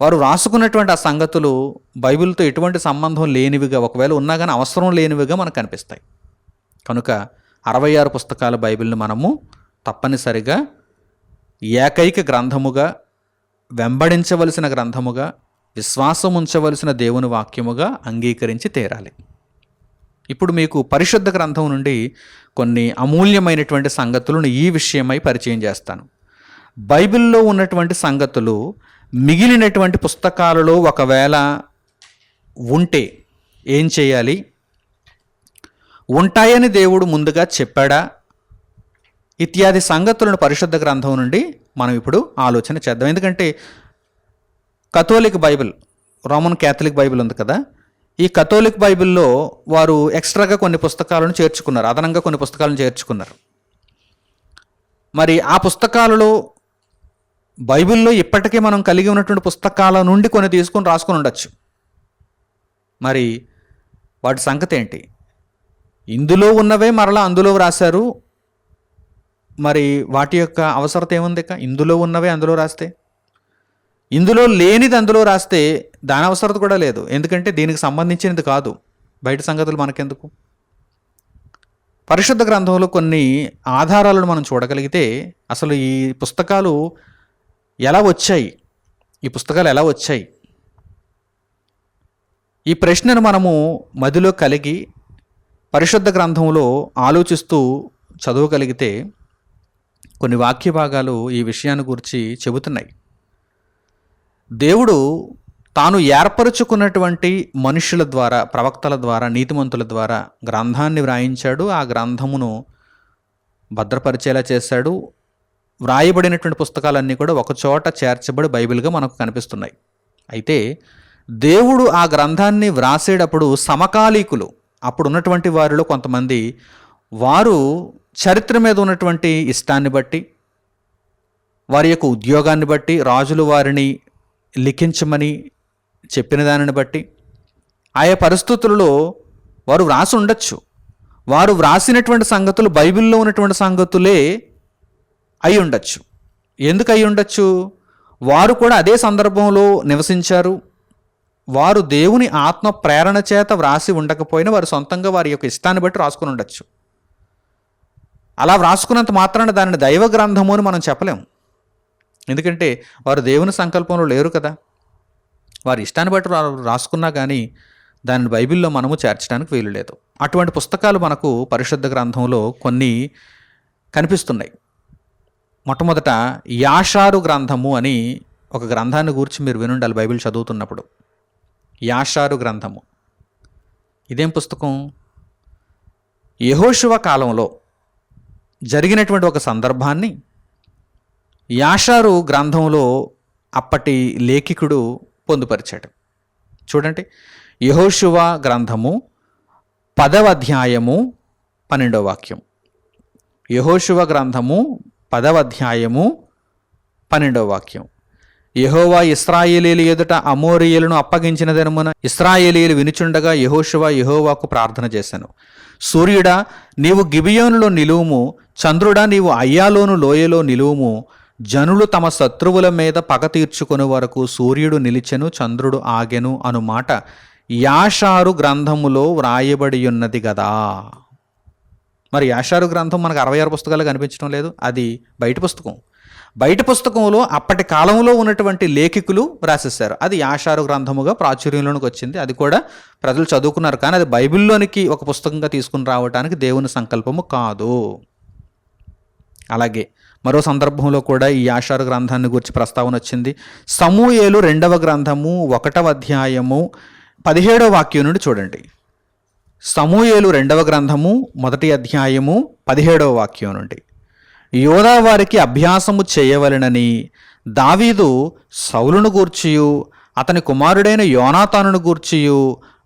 వారు రాసుకున్నటువంటి ఆ సంగతులు బైబిల్తో ఎటువంటి సంబంధం లేనివిగా, ఒకవేళ ఉన్నా కానీ అవసరం లేనివిగా మనకు కనిపిస్తాయి. కనుక 66 పుస్తకాల బైబిల్ని మనము తప్పనిసరిగా ఏకైక గ్రంథముగా, వెంబడించవలసిన గ్రంథముగా, విశ్వాసం ఉంచవలసిన దేవుని వాక్యముగా అంగీకరించి తీరాలి. ఇప్పుడు మీకు పరిశుద్ధ గ్రంథం నుండి కొన్ని అమూల్యమైనటువంటి సంగతులను ఈ విషయమై పరిచయం చేస్తాను. బైబిల్లో ఉన్నటువంటి సంగతులు మిగిలినటువంటి పుస్తకాలలో ఒకవేళ ఉంటే ఏం చేయాలి? ఉంటాయని దేవుడు ముందుగా చెప్పాడా? ఇత్యాది సంగతులను పరిశుద్ధ గ్రంథం నుండి మనం ఇప్పుడు ఆలోచన చేద్దాం. ఎందుకంటే Catholic Bible, Roman Catholic Bible ఉంది కదా, ఈ కథోలిక్ బైబిల్లో వారు ఎక్స్ట్రాగా కొన్ని పుస్తకాలను చేర్చుకున్నారు, అదనంగా కొన్ని పుస్తకాలను చేర్చుకున్నారు. మరి ఆ పుస్తకాలలో బైబిల్లో ఇప్పటికే మనం కలిగి ఉన్నటువంటి పుస్తకాల నుండి కొన్ని తీసుకొని రాసుకొని ఉండొచ్చు. మరి వాటి సంగతి ఏంటి? ఇందులో ఉన్నవే మరలా అందులో రాశారు. మరి వాటి యొక్క అవసరత ఏముంది? ఇందులో ఉన్నవే అందులో రాస్తే, ఇందులో లేనిది అందులో రాస్తే దాని అవసరత కూడా లేదు. ఎందుకంటే దీనికి సంబంధించినది కాదు. బయట సంగతులు మనకెందుకు? పరిశుద్ధ గ్రంథంలో కొన్ని ఆధారాలను మనం చూడగలిగితే అసలు ఈ పుస్తకాలు ఎలా వచ్చాయి, ఈ పుస్తకాలు ఎలా వచ్చాయి, ఈ ప్రశ్నను మనము మదిలో కలిగి పరిశుద్ధ గ్రంథంలో ఆలోచిస్తూ చదవగలిగితే కొన్ని వాక్య భాగాలు ఈ విషయాన్ని గురించి చెబుతున్నాయి. దేవుడు తాను ఏర్పరచుకున్నటువంటి మనుషుల ద్వారా, ప్రవక్తల ద్వారా, నీతిమంతుల ద్వారా గ్రంథాన్ని వ్రాయించాడు. ఆ గ్రంథమును భద్రపరిచేలా చేశాడు. వ్రాయబడినటువంటి పుస్తకాలన్నీ కూడా ఒకచోట చేర్చబడి బైబిల్గా మనకు కనిపిస్తున్నాయి. అయితే దేవుడు ఆ గ్రంథాన్ని వ్రాసేటప్పుడు సమకాలీకులు, అప్పుడు ఉన్నటువంటి వారిలో కొంతమంది వారు చరిత్ర మీద ఉన్నటువంటి ఇష్టాన్ని బట్టి, వారి యొక్క ఉద్యోగాన్ని బట్టి, రాజులు వారిని లిఖించమని చెప్పిన దానిని బట్టి ఆయా పరిస్థితులలో వారు వ్రాసి ఉండొచ్చు. వారు వ్రాసినటువంటి సంగతులు బైబిల్లో ఉన్నటువంటి సంగతులే అయి ఉండొచ్చు. ఎందుకు అయి ఉండొచ్చు? వారు కూడా అదే సందర్భంలో నివసించారు. వారు దేవుని ఆత్మ ప్రేరణ చేత వ్రాసి ఉండకపోయినా వారు సొంతంగా వారి యొక్క ఇష్టాన్ని బట్టి రాసుకుని ఉండొచ్చు. అలా వ్రాసుకున్నంత మాత్రాన దానిని దైవ గ్రంథము అని మనం చెప్పలేం. ఎందుకంటే వారు దేవుని సంకల్పంలో లేరు కదా. వారి ఇష్టాన్ని బట్టి రాసుకున్నా కానీ దానిని బైబిల్లో మనము చేర్చడానికి వీలు లేదు. అటువంటి పుస్తకాలు మనకు పరిశుద్ధ గ్రంథంలో కొన్ని కనిపిస్తున్నాయి. మొట్టమొదట యాషారు గ్రంథము అని ఒక గ్రంథాన్ని గురించి మీరు వినుండాలి బైబిల్ చదువుతున్నప్పుడు. యాషారు గ్రంథము ఇదేం పుస్తకం? యెహోషువ కాలంలో జరిగినటువంటి ఒక సందర్భాన్ని యాషారు గ్రంథంలో అప్పటి లేఖికుడు పొందుపరిచాడు. చూడండి, యెహోషువ గ్రంథము 10వ అధ్యాయము 12వ వాక్యం. యెహోషువ గ్రంథము 10వ అధ్యాయము 12వ వాక్యం. యెహోవా ఇశ్రాయేలీయుల ఎదుట అమోరీయులను అప్పగించిన దినమున ఇశ్రాయేలీయులు వినుచుండగా యెహోషువ యెహోవాకు ప్రార్థన చేశాను. సూర్యుడా, నీవు గిబియోనులో నిలువుము, చంద్రుడా, నీవు అయ్యాలోను లోయలో నిలువుము. జనులు తమ శత్రువుల మీద పగ తీర్చుకుని వరకు సూర్యుడు నిలిచెను, చంద్రుడు ఆగెను అను మాట యాషారు గ్రంథములో వ్రాయబడి ఉన్నది కదా. మరి యాషారు గ్రంథం మనకు 66 పుస్తకాలు కనిపించడం లేదు. అది బయట పుస్తకం. బయట పుస్తకంలో అప్పటి కాలంలో ఉన్నటువంటి లేఖికులు రాసేశారు. అది యాషారు గ్రంథముగా ప్రాచుర్యంలోనికి వచ్చింది. అది కూడా ప్రజలు చదువుకున్నారు. కానీ అది బైబిల్లోనికి ఒక పుస్తకంగా తీసుకుని రావడానికి దేవుని సంకల్పము కాదు. అలాగే మరో సందర్భంలో కూడా ఈ యాషారు గ్రంథాన్ని గురించి ప్రస్తావన వచ్చింది. సమూయేలు 2వ గ్రంథము 1వ అధ్యాయము 17వ వాక్యం నుండి చూడండి. సమూయేలు 2వ గ్రంథము 1వ అధ్యాయము 17వ వాక్యం నుండి. యోధా వారికి అభ్యాసము చేయవలెనని దావీదు సౌలును గూర్చియు అతని కుమారుడైన యోనాతానును గూర్చియు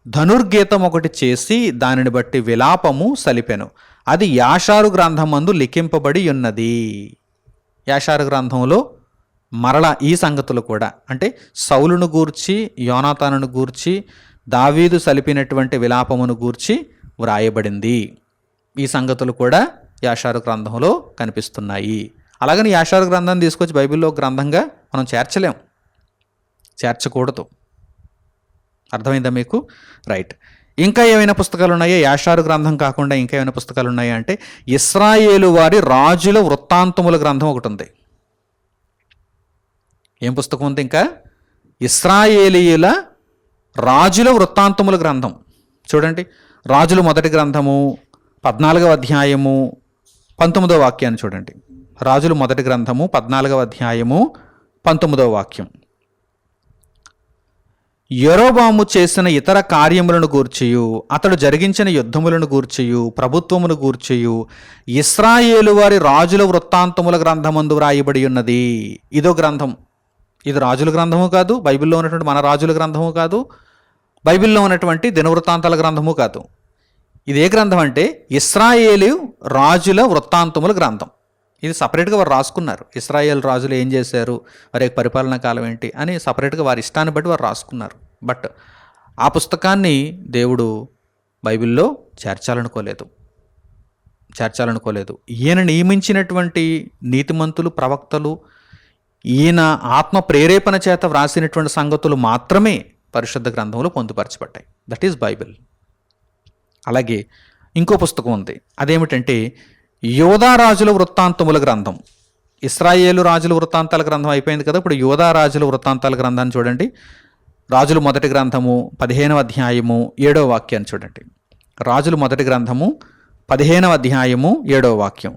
ధనుర్గీతం ఒకటి చేసి దానిని బట్టి విలాపము సలిపెను. అది యాషారు గ్రంథమందు లిఖింపబడి ఉన్నది. యాషారు గ్రంథంలో మరలా ఈ సంగతులు కూడా, అంటే సౌలును గూర్చి యోనాతానును గూర్చి దావీదు సలిపినటువంటి విలాపమును గూర్చి వ్రాయబడింది. ఈ సంగతులు కూడా యాషారు గ్రంథంలో కనిపిస్తున్నాయి. అలాగని యాషారు గ్రంథాన్ని తీసుకొచ్చి బైబిల్లో గ్రంథంగా మనం చేర్చలేం, చేర్చకూడదు. అర్థమైందా మీకు? రైట్. ఇంకా ఏమైనా పుస్తకాలు ఉన్నాయా? యాషారు గ్రంథం కాకుండా ఇంకా ఏమైనా పుస్తకాలు ఉన్నాయా అంటే ఇశ్రాయేలు వారి రాజుల వృత్తాంతముల గ్రంథం ఒకటి ఉంది. ఏం పుస్తకం ఉంది? ఇంకా ఇశ్రాయేలీయుల రాజుల వృత్తాంతముల గ్రంథం. చూడండి, రాజుల మొదటి గ్రంథము 14వ అధ్యాయము 19వ వాక్యాన్ని చూడండి. రాజుల మొదటి గ్రంథము 14వ అధ్యాయము 19వ వాక్యం. యెరోబాము చేసిన ఇతర కార్యములను గూర్చియు అతడు జరిగించిన యుద్ధములను గూర్చియు ప్రభుత్వమును గూర్చియు ఇశ్రాయేలు వారి రాజుల వృత్తాంతముల గ్రంథమందు వ్రాయబడి ఉన్నది. ఇదో గ్రంథం. ఇది రాజుల గ్రంథము కాదు, బైబిల్లో ఉన్నటువంటి మన రాజుల గ్రంథము కాదు, బైబిల్లో ఉన్నటువంటి దినవృత్తాంతాల గ్రంథము కాదు. ఇదే గ్రంథం అంటే ఇశ్రాయేలు రాజుల వృత్తాంతముల గ్రంథం. ఇది సపరేట్గా వారు రాసుకున్నారు. ఇశ్రాయేల్ రాజులు ఏం చేశారు, వారి పరిపాలనా కాలం ఏంటి అని సపరేట్గా వారి ఇష్టాన్ని బట్టి వారు రాసుకున్నారు. బట్ ఆ పుస్తకాన్ని దేవుడు బైబిల్లో చేర్చాలనుకోలేదు. ఈయన నియమించినటువంటి నీతిమంతులు, ప్రవక్తలు, ఈయన ఆత్మ ప్రేరేపణ చేత వ్రాసినటువంటి సంగతులు మాత్రమే పరిశుద్ధ గ్రంథంలో పొందుపరచబడ్డాయి. That is Bible. అలాగే ఇంకో పుస్తకం ఉంది. అదేమిటంటే యోధా రాజుల వృత్తాంతముల గ్రంథం. ఇశ్రాయేలు రాజుల వృత్తాంతాల గ్రంథం అయిపోయింది కదా, ఇప్పుడు యోధా రాజుల వృత్తాంతాల గ్రంథాన్ని చూడండి. రాజుల మొదటి గ్రంథము 15వ అధ్యాయము 7వ వాక్యాన్ని చూడండి. రాజుల మొదటి గ్రంథము 15వ అధ్యాయము 7వ వాక్యం.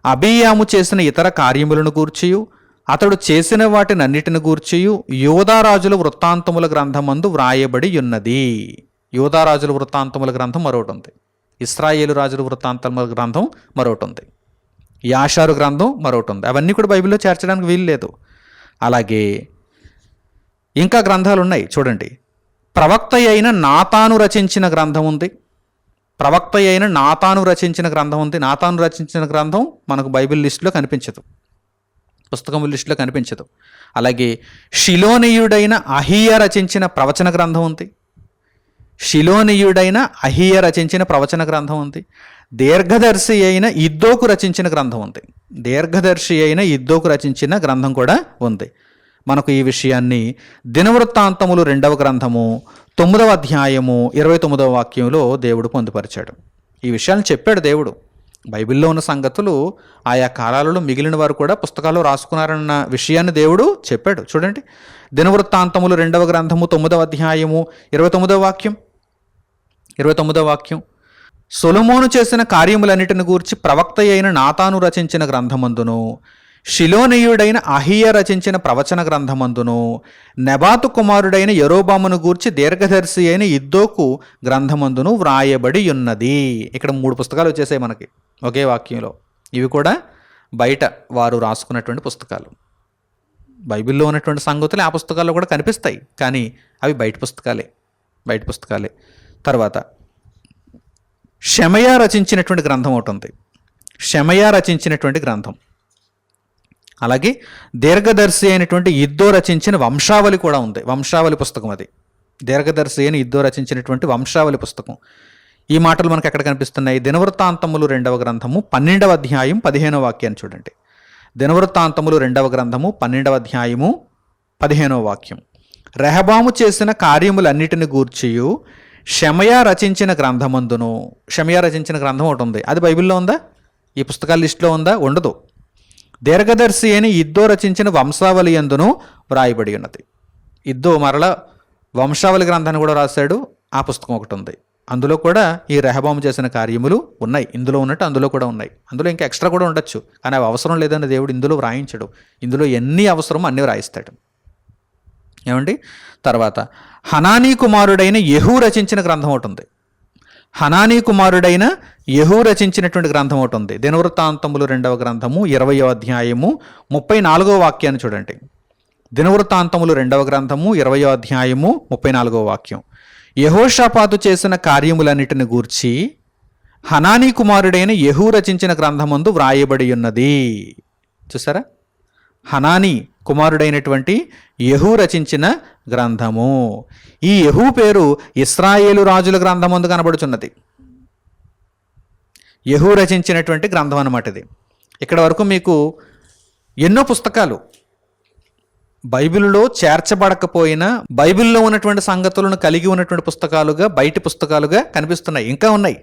అబీయాము చేసిన ఇతర కార్యములను గూర్చియు అతడు చేసిన వాటినన్నిటిని గూర్చియు యోధా రాజుల వృత్తాంతముల గ్రంథమందు వ్రాయబడి ఉన్నది. యోధా రాజుల వృత్తాంతముల గ్రంథం మరొకటి ఉంది. ఇశ్రాయేలు రాజుల వృత్తాంతముల గ్రంథం మరొకటి ఉంది. యాషారు గ్రంథం మరొకటి ఉంది. అవన్నీ కూడా బైబిల్లో చేర్చడానికి వీలు లేదు. అలాగే ఇంకా గ్రంథాలు ఉన్నాయి చూడండి. ప్రవక్త అయిన నాతాను రచించిన గ్రంథం ఉంది. నాతాను రచించిన గ్రంథం మనకు బైబిల్ లిస్టులో కనిపించదు, పుస్తకం లిస్టులో కనిపించదు. అలాగే షిలోనీయుడైన అహియ రచించిన ప్రవచన గ్రంథం ఉంది. దీర్ఘదర్శి అయిన ఇద్దోకు రచించిన గ్రంథం కూడా ఉంది. మనకు ఈ విషయాన్ని దినవృత్తాంతములు 2వ గ్రంథము 9వ అధ్యాయము 29వ వాక్యంలో దేవుడు పొందుపరిచాడు. ఈ విషయాన్ని చెప్పాడు దేవుడు. బైబిల్లో ఉన్న సంగతులు ఆయా కాలాలలో మిగిలిన వారు కూడా పుస్తకాల్లో రాసుకున్నారన్న విషయాన్ని దేవుడు చెప్పాడు. చూడండి, దినవృత్తాంతములు 2వ గ్రంథము 9వ అధ్యాయము 29వ వాక్యం. 29వ వాక్యం, సొలొమోను చేసిన కార్యములన్నిటిని గూర్చి ప్రవక్త అయిన నాతాను రచించిన గ్రంథమందును, షిలోనీయుడైన అహియ రచించిన ప్రవచన గ్రంథమందును, నెబాతు కుమారుడైన యెరోబామును గూర్చి దీర్ఘదర్శి అయిన ఇద్దోకు గ్రంథమందును వ్రాయబడి ఉన్నది. ఇక్కడ 3 పుస్తకాలు వచ్చేసాయి మనకి ఒకే వాక్యంలో. ఇవి కూడా బయట వారు రాసుకున్నటువంటి పుస్తకాలు. బైబిల్లో ఉన్నటువంటి సంగతులు ఆ పుస్తకాల్లో కూడా కనిపిస్తాయి, కానీ అవి బయట పుస్తకాలే. తర్వాత షెమయా రచించినటువంటి గ్రంథం ఒకటి ఉంది. షెమయా రచించినటువంటి గ్రంథం. అలాగే దీర్ఘదర్శి అయినటువంటి ఇద్దో రచించిన వంశావళి కూడా ఉంది. వంశావళి పుస్తకం అది. దీర్ఘదర్శి అయిన ఇద్దో రచించినటువంటి వంశావళి పుస్తకం. ఈ మాటలు మనకు ఎక్కడ కనిపిస్తున్నాయి? దినవృత్తాంతములు 2వ గ్రంథము 12వ అధ్యాయం 15వ వాక్యాన్ని చూడండి. దినవృత్తాంతములు 2వ గ్రంథము 12వ అధ్యాయము 15వ వాక్యం. రెహబాము చేసిన కార్యములన్నిటిని గూర్చియు షెమయా రచించిన గ్రంథమందును. షెమయా రచించిన గ్రంథం ఒకటి ఉంది. అది బైబిల్లో ఉందా? ఈ పుస్తకాల లిస్టులో ఉందా? ఉండదు. దీర్ఘదర్శి అని ఇద్దో రచించిన వంశావళి యందును వ్రాయబడి ఉన్నది. ఇద్దో మరల వంశావళి గ్రంథాన్ని కూడా రాశాడు. ఆ పుస్తకం ఒకటి ఉంది. అందులో కూడా ఈ రెహబాము చేసిన కార్యములు ఉన్నాయి. ఇందులో ఉన్నట్టు అందులో కూడా ఉన్నాయి. అందులో ఇంకా ఎక్స్ట్రా కూడా ఉండొచ్చు, కానీ అవి అవసరం లేదని దేవుడు ఇందులో వ్రాయించడు. ఇందులో ఎన్ని అవసరమో అన్నీ వ్రాయిస్తాడు. ఏమండి? తర్వాత హనానీ కుమారుడైన యెహూ రచించిన గ్రంథం ఒకటి ఉంది. హనానీ కుమారుడైన యెహూ రచించినటువంటి గ్రంథం ఒకటి ఉంది. దినవృత్తాంతములు 2వ గ్రంథము 20వ అధ్యాయము 34వ వాక్యాన్ని చూడండి. దినవృత్తాంతములు 2వ గ్రంథము 20వ అధ్యాయము 34వ వాక్యం. యెహోషాపాతు చేసిన కార్యములన్నిటిని గూర్చి హనానీ కుమారుడైన యెహూ రచించిన గ్రంథమందు వ్రాయబడి ఉన్నది. చూసారా? హనానీ కుమారుడైనటువంటి యెహూ రచించిన గ్రంథము. ఈ యెహూ పేరు ఇశ్రాయేలు రాజుల గ్రంథమందు కనబడుచున్నది. యెహూ రచించినటువంటి గ్రంథం అన్నమాట ఇది. ఇక్కడ వరకు మీకు ఎన్నో పుస్తకాలు బైబిల్లో చేర్చబడకపోయినా బైబిల్లో ఉన్నటువంటి సంగతులను కలిగి ఉన్నటువంటి పుస్తకాలుగా, బయటి పుస్తకాలుగా కనిపిస్తున్నాయి. ఇంకా ఉన్నాయి.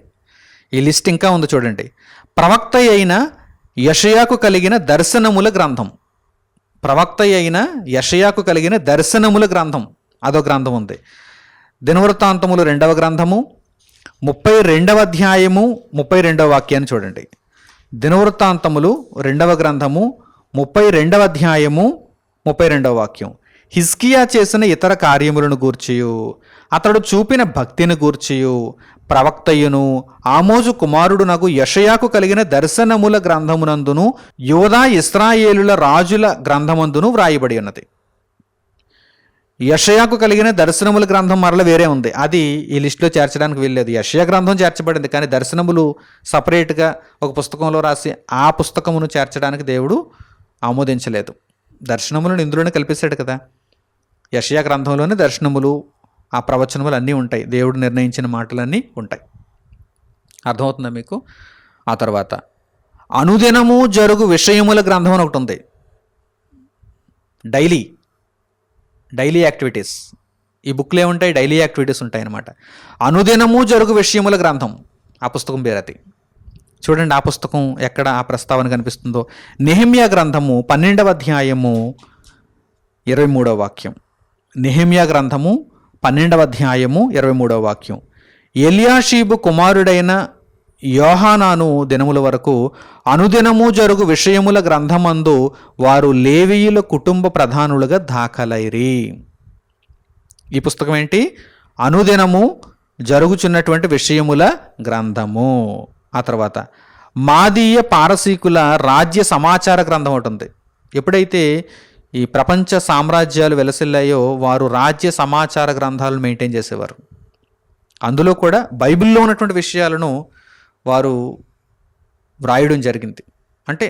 ఈ లిస్ట్ ఇంకా ఉంది చూడండి. ప్రవక్త అయిన యెషయాకు కలిగిన దర్శనముల గ్రంథం. ప్రవక్త అయిన యెషయాకు కలిగిన దర్శనముల గ్రంథం, అదో గ్రంథం ఉంది. దినవృత్తాంతములు 2వ గ్రంథము 32వ అధ్యాయము 32వ వాక్యాన్ని చూడండి. దినవృత్తాంతములు 2వ గ్రంథము 32వ అధ్యాయము 32వ వాక్యం. హిజ్కియా చేసిన ఇతర కార్యములను గూర్చియు అతడు చూపిన భక్తిని గూర్చియు ప్రవక్తయును ఆమోజు కుమారుడునగు యెషయాకు కలిగిన దర్శనముల గ్రంథమునందును యోధా ఇశ్రాయేలుల రాజుల గ్రంథమందును వ్రాయబడి ఉన్నది. యెషయాకు కలిగిన దర్శనముల గ్రంథం మరల వేరే ఉంది. అది ఈ లిస్టులో చేర్చడానికి వీల్లేదు. యెషయా గ్రంథం చేర్చబడింది, కానీ దర్శనములు సపరేట్గా ఒక పుస్తకంలో రాసి ఆ పుస్తకమును చేర్చడానికి దేవుడు ఆమోదించలేదు. దర్శనములను ఇందులోనే కల్పిస్తాడు కదా. యెషయా గ్రంథంలోనే దర్శనములు, ఆ ప్రవచనములు అన్నీ ఉంటాయి. దేవుడు నిర్ణయించిన మాటలన్నీ ఉంటాయి. అర్థమవుతుందా మీకు? ఆ తర్వాత అనుదినము జరుగు విషయముల గ్రంథం అని ఒకటి ఉంది. Daily activities. ఈ బుక్లో ఏముంటాయి? డైలీ యాక్టివిటీస్ ఉంటాయి అన్నమాట. అనుదినము జరుగు విషయముల గ్రంథం, ఆ పుస్తకం పేరు అది. చూడండి ఆ పుస్తకం ఎక్కడ ఆ ప్రస్తావన కనిపిస్తుందో. నెహెమ్యా గ్రంథము 12వ అధ్యాయము 23వ వాక్యం. నెహెమ్యా గ్రంథము 12వ అధ్యాయము 23వ వాక్యం. ఎల్యాషీబు కుమారుడైన యోహానాను దినముల వరకు అనుదినము జరుగు విషయముల గ్రంథమందు వారు లేవీయుల కుటుంబ ప్రధానులుగా దాఖలైరి. ఈ పుస్తకం ఏంటి? అనుదినము జరుగుచున్నటువంటి విషయముల గ్రంథము. ఆ తర్వాత మాదీయ పారసీకుల రాజ్య సమాచార గ్రంథం ఒకటి ఉంది. ఎప్పుడైతే ఈ ప్రపంచ సామ్రాజ్యాలు వెలసిల్లాయో వారు రాజ్య సమాచార గ్రంథాలను మెయింటైన్ చేసేవారు. అందులో కూడా బైబిల్లో ఉన్నటువంటి విషయాలను వారు వ్రాయడం జరిగింది. అంటే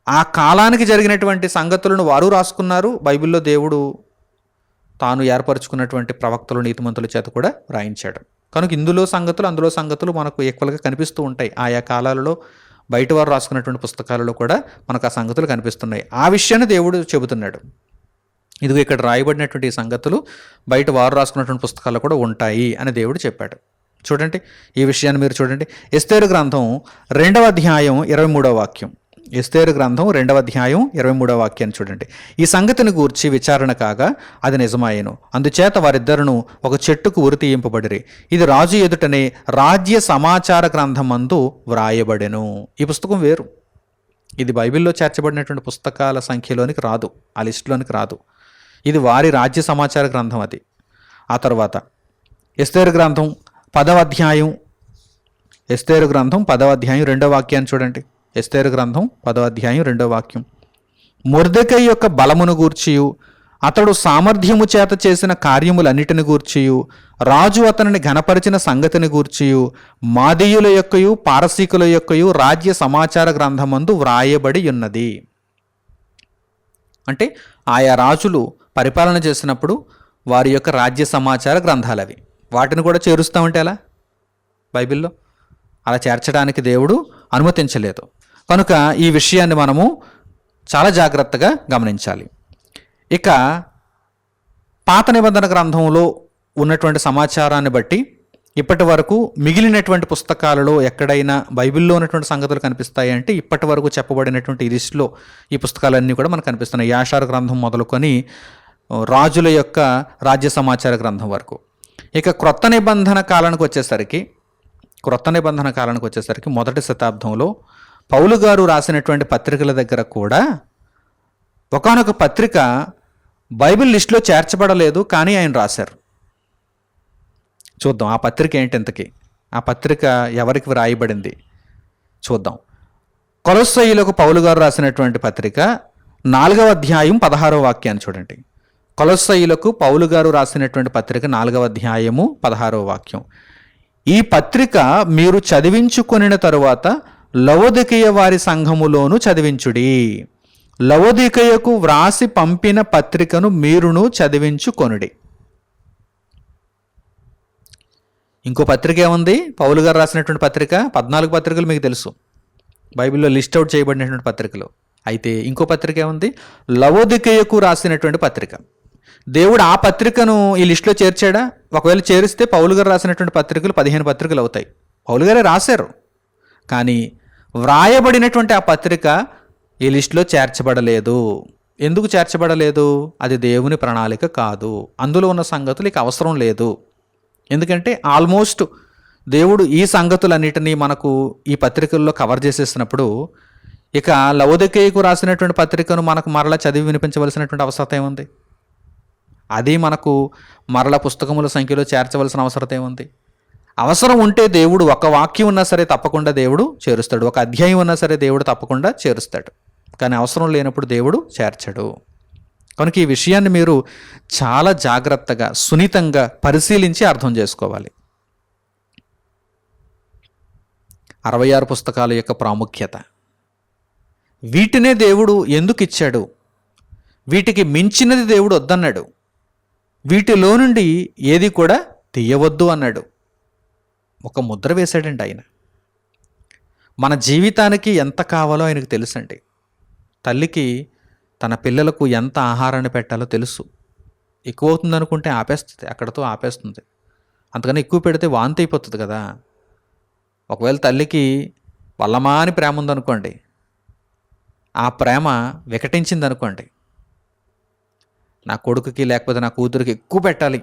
ఆ కాలానికి జరిగినటువంటి సంగతులను వారు రాసుకున్నారు. బైబిల్లో దేవుడు తాను ఏర్పరచుకున్నటువంటి ప్రవక్తలు, నీతిమంతుల చేత కూడా వ్రాయించాడు. కనుక అందులో సంగతులు మనకు ఈక్వల్గా కనిపిస్తూ ఉంటాయి. ఆయా కాలాలలో బయట వారు రాసుకున్నటువంటి పుస్తకాలలో కూడా మనకు ఆ సంగతులు కనిపిస్తున్నాయి. ఆ విషయాన్ని దేవుడు చెబుతున్నాడు. ఇదిగో ఇక్కడ రాయబడినటువంటి ఈ సంగతులు బయట వారు రాసుకున్నటువంటి పుస్తకాల్లో కూడా ఉంటాయి అని దేవుడు చెప్పాడు. చూడండి, ఈ విషయాన్ని మీరు చూడండి. ఎస్తేరు గ్రంథం 2వ అధ్యాయం 23వ వాక్యం. ఎస్తేరు గ్రంథం 2వ అధ్యాయం 23వ వాక్యాన్ని చూడండి. ఈ సంగతిని గూర్చి విచారణ కాగా అది నిజమాయెను. అందుచేత వారిద్దరును ఒక చెట్టుకు ఉరి తీయింపబడిరి. ఇది రాజు ఎదుటనే రాజ్య సమాచార గ్రంథమందు వ్రాయబడెను. ఈ పుస్తకం వేరు. ఇది బైబిల్లో చేర్చబడినటువంటి పుస్తకాల సంఖ్యలోనికి రాదు, ఆ లిస్టులోనికి రాదు. ఇది వారి రాజ్య సమాచార గ్రంథం అది. ఆ తర్వాత ఎస్తేరు గ్రంథం 10వ అధ్యాయం, ఎస్తేరు గ్రంథం 10వ అధ్యాయం 2వ వాక్యాన్ని చూడండి. ఎస్తేరు గ్రంథం 10వ అధ్యాయం 2వ వాక్యం. మొర్దెకై యొక్క బలమును గూర్చియు అతడు సామర్థ్యము చేత చేసిన కార్యములన్నిటిని గూర్చియు రాజు అతనిని ఘనపరిచిన సంగతిని గూర్చియు మాదీయుల యొక్కయు పారసీకుల యొక్కయు రాజ్య సమాచార గ్రంథమందు వ్రాయబడి ఉన్నది. అంటే ఆయా రాజులు పరిపాలన చేసినప్పుడు వారి యొక్క రాజ్య సమాచార గ్రంథాలు అవి. వాటిని కూడా చేరుస్తామంటే ఎలా? బైబిల్లో అలా చేర్చడానికి దేవుడు అనుమతించలేదు. కనుక ఈ విషయాన్ని మనము చాలా జాగ్రత్తగా గమనించాలి. ఇక పాత నిబంధన గ్రంథంలో ఉన్నటువంటి సమాచారాన్ని బట్టి ఇప్పటి వరకు మిగిలినటువంటి పుస్తకాలలో ఎక్కడైనా బైబిల్లో ఉన్నటువంటి సంగతులు కనిపిస్తాయి అంటే ఇప్పటి వరకు చెప్పబడినటువంటి ఈ లిస్టులో ఈ పుస్తకాలన్నీ కూడా మనకు కనిపిస్తున్నాయి. యాషారు గ్రంథం మొదలుకొని రాజుల యొక్క రాజ్య సమాచార గ్రంథం వరకు. ఇక క్రొత్త నిబంధన కాలానికి వచ్చేసరికి మొదటి శతాబ్దంలో పౌలు గారు రాసినటువంటి పత్రికల దగ్గర కూడా ఒకానొక పత్రిక బైబిల్ లిస్టులో చేర్చబడలేదు, కానీ ఆయన రాశారు. చూద్దాం ఆ పత్రిక ఏంటి ఇంతకీ, ఆ పత్రిక ఎవరికి రాయబడింది చూద్దాం. కొలొస్సీయులకు పౌలు గారు రాసినటువంటి పత్రిక 4వ అధ్యాయం 16వ వాక్యాన్ని చూడండి. కొలొస్సీయులకు పౌలు గారు రాసినటువంటి పత్రిక 4వ అధ్యాయము 16వ వాక్యం. ఈ పత్రిక మీరు చదివించుకొనిన తరువాత లవొదికయ వారి సంఘములోను చదివించుడి. లవొదికయకు వ్రాసి పంపిన పత్రికను మీరును చదివించుకొనుడి. ఇంకో పత్రిక ఏముంది? పౌలు గారు రాసినటువంటి పత్రిక 14 పత్రికలు మీకు తెలుసు, బైబిల్లో లిస్ట్ అవుట్ చేయబడినటువంటి పత్రికలు. అయితే ఇంకో పత్రిక ఏముంది? లవొదికయకు రాసినటువంటి పత్రిక. దేవుడు ఆ పత్రికను ఈ లిస్టులో చేర్చాడా? ఒకవేళ చేరిస్తే పౌలు గారు రాసినటువంటి పత్రికలు 15 పత్రికలు అవుతాయి. పౌలు గారే రాశారు, కానీ వ్రాయబడినటువంటి ఆ పత్రిక ఈ లిస్టులో చేర్చబడలేదు. ఎందుకు చేర్చబడలేదు? అది దేవుని ప్రణాళిక కాదు. అందులో ఉన్న సంగతులు ఇక అవసరం లేదు. ఎందుకంటే ఆల్మోస్ట్ దేవుడు ఈ సంగతులన్నిటినీ మనకు ఈ పత్రికల్లో కవర్ చేసేసినప్పుడు ఇక లవొదికయకు రాసినటువంటి పత్రికను మనకు మరలా చదివి వినిపించవలసినటువంటి అవసరం ఏముంది? అది మనకు మరల పుస్తకముల సంఖ్యలో చేర్చవలసిన అవసరం ఏముంది? అవసరం ఉంటే దేవుడు ఒక వాక్యం ఉన్నా సరే తప్పకుండా దేవుడు చేరుస్తాడు, ఒక అధ్యాయం ఉన్నా సరే దేవుడు తప్పకుండా చేరుస్తాడు. కానీ అవసరం లేనప్పుడు దేవుడు చేర్చడు. కనుక ఈ విషయాన్ని మీరు చాలా జాగ్రత్తగా సున్నితంగా పరిశీలించి అర్థం చేసుకోవాలి. 66 పుస్తకాల యొక్క ప్రాముఖ్యత, వీటినే దేవుడు ఎందుకు ఇచ్చాడు? వీటికి మించినది దేవుడు వద్దన్నాడు. వీటిలో నుండి ఏది కూడా తీయవద్దు అన్నాడు. ఒక ముద్ర వేశాడండి ఆయన. మన జీవితానికి ఎంత కావాలో ఆయనకు తెలుసండి. తల్లికి తన పిల్లలకు ఎంత ఆహారాన్ని పెట్టాలో తెలుసు. ఎక్కువ అవుతుంది అనుకుంటే ఆపేస్తుంది, అక్కడతో ఆపేస్తుంది. అంతకన్నా ఎక్కువ పెడితే వాంతి అయిపోతుంది కదా. ఒకవేళ తల్లికి వల్లమాని ప్రేమ ఉందనుకోండి, ఆ ప్రేమ వికటించింది అనుకోండి, నా కొడుకుకి లేకపోతే నా కూతురికి ఎక్కువ పెట్టాలి,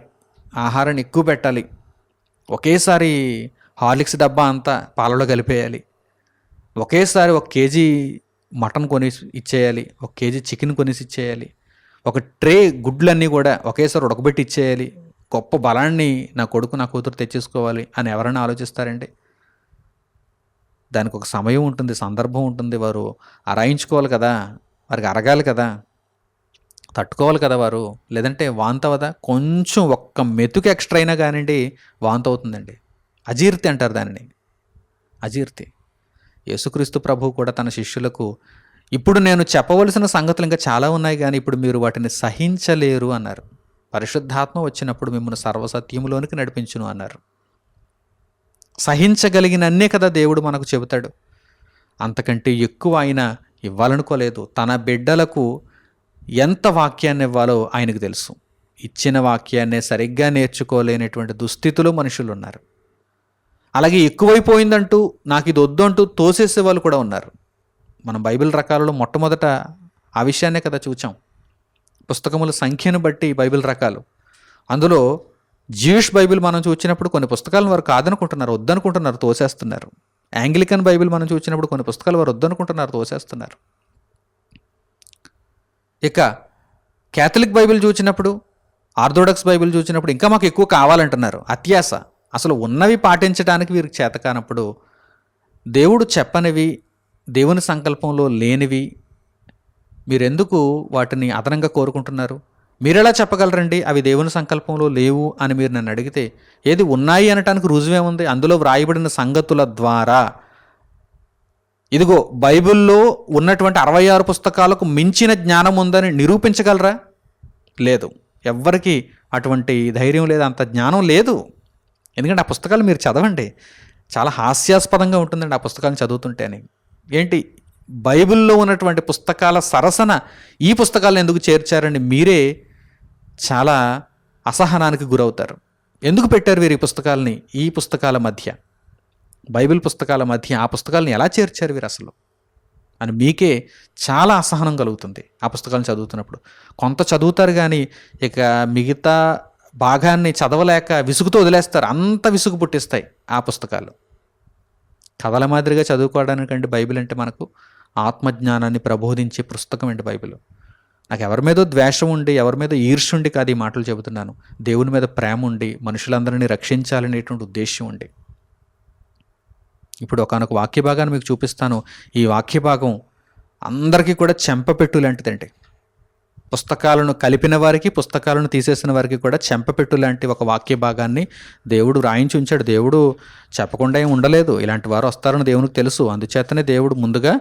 ఆహారాన్ని ఎక్కువ పెట్టాలి, ఒకేసారి హార్లిక్స్ డబ్బా అంతా పాలలో కలిపేయాలి, ఒకేసారి 1 కేజీ మటన్ కొనేసి ఇచ్చేయాలి, 1 కేజీ చికెన్ కొనేసి ఇచ్చేయాలి, ఒక ట్రే గుడ్లన్నీ కూడా ఒకేసారి ఉడకబెట్టి ఇచ్చేయాలి, గొప్ప బలాన్ని నా కొడుకు నా కూతురు తెచ్చేసుకోవాలి అని ఎవరైనా ఆలోచిస్తారండి? దానికి ఒక సమయం ఉంటుంది, సందర్భం ఉంటుంది. వారు అరాయించుకోవాలి కదా, వారికి అరగాలి కదా, తట్టుకోవాలి కదా వారు. లేదంటే వాంతి అవదా? కొంచెం ఒక్క మెతుకు ఎక్స్ట్రా అయినా కానివ్వండి వాంతి అవుతుందండి. అజీర్తి అంటారు దానిని, అజీర్తి. యేసుక్రీస్తు ప్రభువు కూడా తన శిష్యులకు ఇప్పుడు నేను చెప్పవలసిన సంగతులు ఇంకా చాలా ఉన్నాయి, కానీ ఇప్పుడు మీరు వాటిని సహించలేరు అన్నారు. పరిశుద్ధాత్మ వచ్చినప్పుడు మిమ్మల్ని సర్వసత్యములోనికి నడిపించును అన్నారు. సహించగలిగినన్నే కదా దేవుడు మనకు చెబుతాడు. అంతకంటే ఎక్కువ ఆయన ఇవ్వాలనుకోలేదు. తన బిడ్డలకు ఎంత వాక్యాన్ని ఇవ్వాలో ఆయనకు తెలుసు. ఇచ్చిన వాక్యాన్నే సరిగ్గా నేర్చుకోలేనటువంటి దుస్థితిలో మనుషులు ఉన్నారు. అలాగే ఎక్కువైపోయిందంటూ నాకు ఇది వద్దు అంటూ తోసేసే వాళ్ళు కూడా ఉన్నారు. మనం బైబిల్ రకాలలో మొట్టమొదట ఆ విషయాన్నే కదా చూచాం. పుస్తకముల సంఖ్యను బట్టి బైబిల్ రకాలు. అందులో జ్యూష్ బైబిల్ మనం చూసినప్పుడు కొన్ని పుస్తకాలను వారు కాదనుకుంటున్నారు, వద్దనుకుంటున్నారు, తోసేస్తున్నారు. యాంగ్లికన్ బైబిల్ మనం చూసినప్పుడు కొన్ని పుస్తకాలు వారు వద్దనుకుంటున్నారు, తోసేస్తున్నారు. ఇక క్యాథలిక్ బైబిల్ చూసినప్పుడు, ఆర్థోడాక్స్ బైబిల్ చూసినప్పుడు ఇంకా మాకు ఎక్కువ కావాలంటున్నారు. అత్యాస. అసలు ఉన్నవి పాటించడానికి వీరికి చేత కానప్పుడు దేవుడు చెప్పనివి, దేవుని సంకల్పంలో లేనివి మీరెందుకు వాటిని అదనంగా కోరుకుంటున్నారు? మీరెలా చెప్పగలరండి అవి దేవుని సంకల్పంలో లేవు అని మీరు నన్ను అడిగితే? ఏది ఉన్నాయి అనటానికి రుజువేముంది? అందులో వ్రాయబడిన సంగతుల ద్వారా ఇదిగో బైబిల్లో ఉన్నటువంటి 66 పుస్తకాలకు మించిన జ్ఞానం ఉందని నిరూపించగలరా? లేదు. ఎవ్వరికీ అటువంటి ధైర్యం లేదు, అంత జ్ఞానం లేదు. ఎందుకంటే ఆ పుస్తకాలు మీరు చదవండి, చాలా హాస్యాస్పదంగా ఉంటుందండి ఆ పుస్తకాలను చదువుతుంటేనే. ఏంటి బైబిల్లో ఉన్నటువంటి పుస్తకాల సరసన ఈ పుస్తకాలను ఎందుకు చేర్చారని మీరే చాలా అసహనానికి గురవుతారు. ఎందుకు పెట్టారు వీరు ఈ పుస్తకాలని ఈ పుస్తకాల మధ్య, బైబిల్ పుస్తకాల మధ్య ఆ పుస్తకాలను ఎలా చేర్చారు వీరు అసలు అని మీకే చాలా అసహనం కలుగుతుంది ఆ పుస్తకాలను చదువుతున్నప్పుడు. కొంత చదువుతారు కానీ ఇక మిగతా భాగాన్ని చదవలేక విసుగుతో వదిలేస్తారు. అంత విసుగు పుట్టిస్తాయి ఆ పుస్తకాలు. కథల మాదిరిగా చదువుకోవడానికంటే బైబిల్ అంటే మనకు ఆత్మజ్ఞానాన్ని ప్రబోధించే పుస్తకం అండి బైబిల్. నాకు ఎవరి మీదో ద్వేషం ఉండి, ఎవరి మీద ఈర్ష్య ఉండి కాదు ఈ మాటలు చెబుతున్నాను. దేవుని మీద ప్రేమ ఉండి, మనుషులందరినీ రక్షించాలనేటువంటి ఉద్దేశం ఉండి. ఇప్పుడు ఒకానొక వాక్య భాగాన్ని మీకు చూపిస్తాను. ఈ వాక్య భాగం అందరికీ కూడా చెంపపెట్టు లాంటిదండి. పుస్తకాలను కలిపిన వారికి, పుస్తకాలను తీసేసిన వారికి కూడా చెంపపెట్టు లాంటి ఒక వాక్య భాగాన్ని దేవుడు రాయించి ఉంచాడు. దేవుడు చెప్పకుండా ఏం ఉండలేదు. ఇలాంటి వారు వస్తారని దేవునికి తెలుసు. అందుచేతనే దేవుడు ముందుగా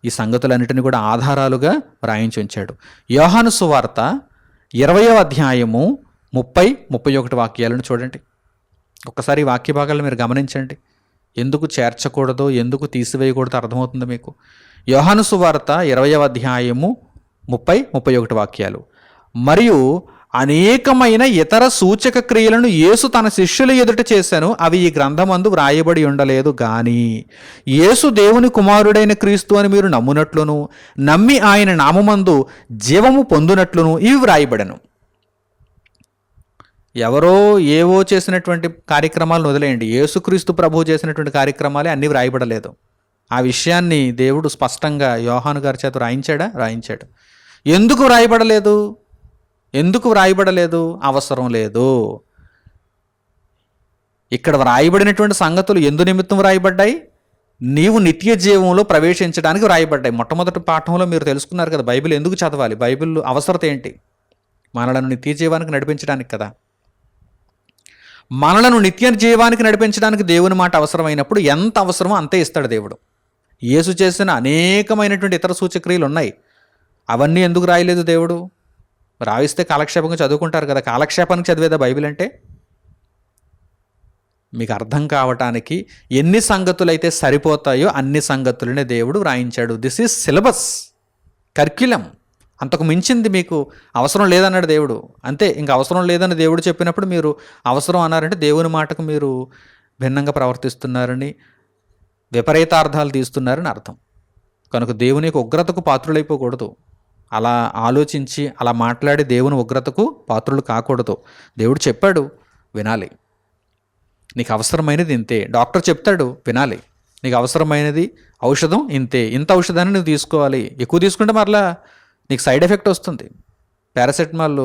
ఈ సంగతులన్నిటిని కూడా ఆధారాలుగా రాయించి ఉంచాడు. యోహాను సువార్త 20వ అధ్యాయము 30-31 వాక్యాలను చూడండి. ఒక్కసారి ఈ వాక్య భాగాలను మీరు గమనించండి. ఎందుకు చేర్చకూడదో, ఎందుకు తీసివేయకూడదో అర్థమవుతుంది మీకు. యోహాను సువార్త 20వ అధ్యాయము 30-31 వాక్యాలు. మరియు అనేకమైన ఇతర సూచక క్రియలను యేసు తన శిష్యుల ఎదుట చేశాను, అవి ఈ గ్రంథమందు వ్రాయబడి ఉండలేదు గాని యేసు దేవుని కుమారుడైన క్రీస్తు అని మీరు నమ్మునట్లును, నమ్మి ఆయన నామమందు జీవము పొందునట్లును ఇవి వ్రాయబడను. ఎవరో ఏవో చేసినటువంటి కార్యక్రమాలను వదిలేయండి, యేసుక్రీస్తు ప్రభువు చేసినటువంటి కార్యక్రమాలే అన్నీ వ్రాయబడలేదు. ఆ విషయాన్ని దేవుడు స్పష్టంగా యోహాను గారి చేత రాయించాడు. ఎందుకు వ్రాయబడలేదు? ఎందుకు వ్రాయబడలేదు? అవసరం లేదు. ఇక్కడ వ్రాయబడినటువంటి సంగతులు ఎందు నిమిత్తం వ్రాయబడ్డాయి? నీవు నిత్య జీవంలో ప్రవేశించడానికి వ్రాయబడ్డాయి. మొట్టమొదటి పాఠంలో మీరు తెలుసుకున్నారు కదా బైబిల్ ఎందుకు చదవాలి, బైబిల్ అవసరత ఏంటి? మనలను నిత్య జీవానికి నడిపించడానికి కదా. మనలను నిత్య జీవానికి నడిపించడానికి దేవుని మాట అవసరమైనప్పుడు ఎంత అవసరమో అంతే ఇస్తాడు దేవుడు. యేసు చేసిన అనేకమైనటువంటి ఇతర సూచక్రియలు ఉన్నాయి. అవన్నీ ఎందుకు రాయలేదు దేవుడు? రాయిస్తే కాలక్షేపంగా చదువుకుంటారు కదా. కాలక్షేపానికి చదివేదా బైబిల్ అంటే? మీకు అర్థం కావటానికి ఎన్ని సంగతులైతే సరిపోతాయో అన్ని సంగతులనే దేవుడు రాయించాడు. This is syllabus, curriculum. అంతకు మించింది మీకు అవసరం లేదన్నాడు దేవుడు. అంతే, ఇంకా అవసరం లేదని దేవుడు చెప్పినప్పుడు మీరు అవసరం అన్నారంటే దేవుని మాటకు మీరు భిన్నంగా ప్రవర్తిస్తున్నారని, విపరీతార్థాలు తీస్తున్నారని అర్థం. కనుక దేవుని యొక్క ఉగ్రతకు పాత్రులైపోకూడదు. అలా ఆలోచించి అలా మాట్లాడి దేవుని ఉగ్రతకు పాత్రులు కాకూడదు. దేవుడు చెప్పాడు, వినాలి. నీకు అవసరమైనది ఇంతే. డాక్టర్ చెప్తాడు, వినాలి. నీకు అవసరమైనది ఔషధం ఇంతే, ఇంత ఔషధాన్ని నువ్వు తీసుకోవాలి. ఎక్కువ తీసుకుంటే మరలా నీకు సైడ్ ఎఫెక్ట్ వస్తుంది. పారాసెటమాల్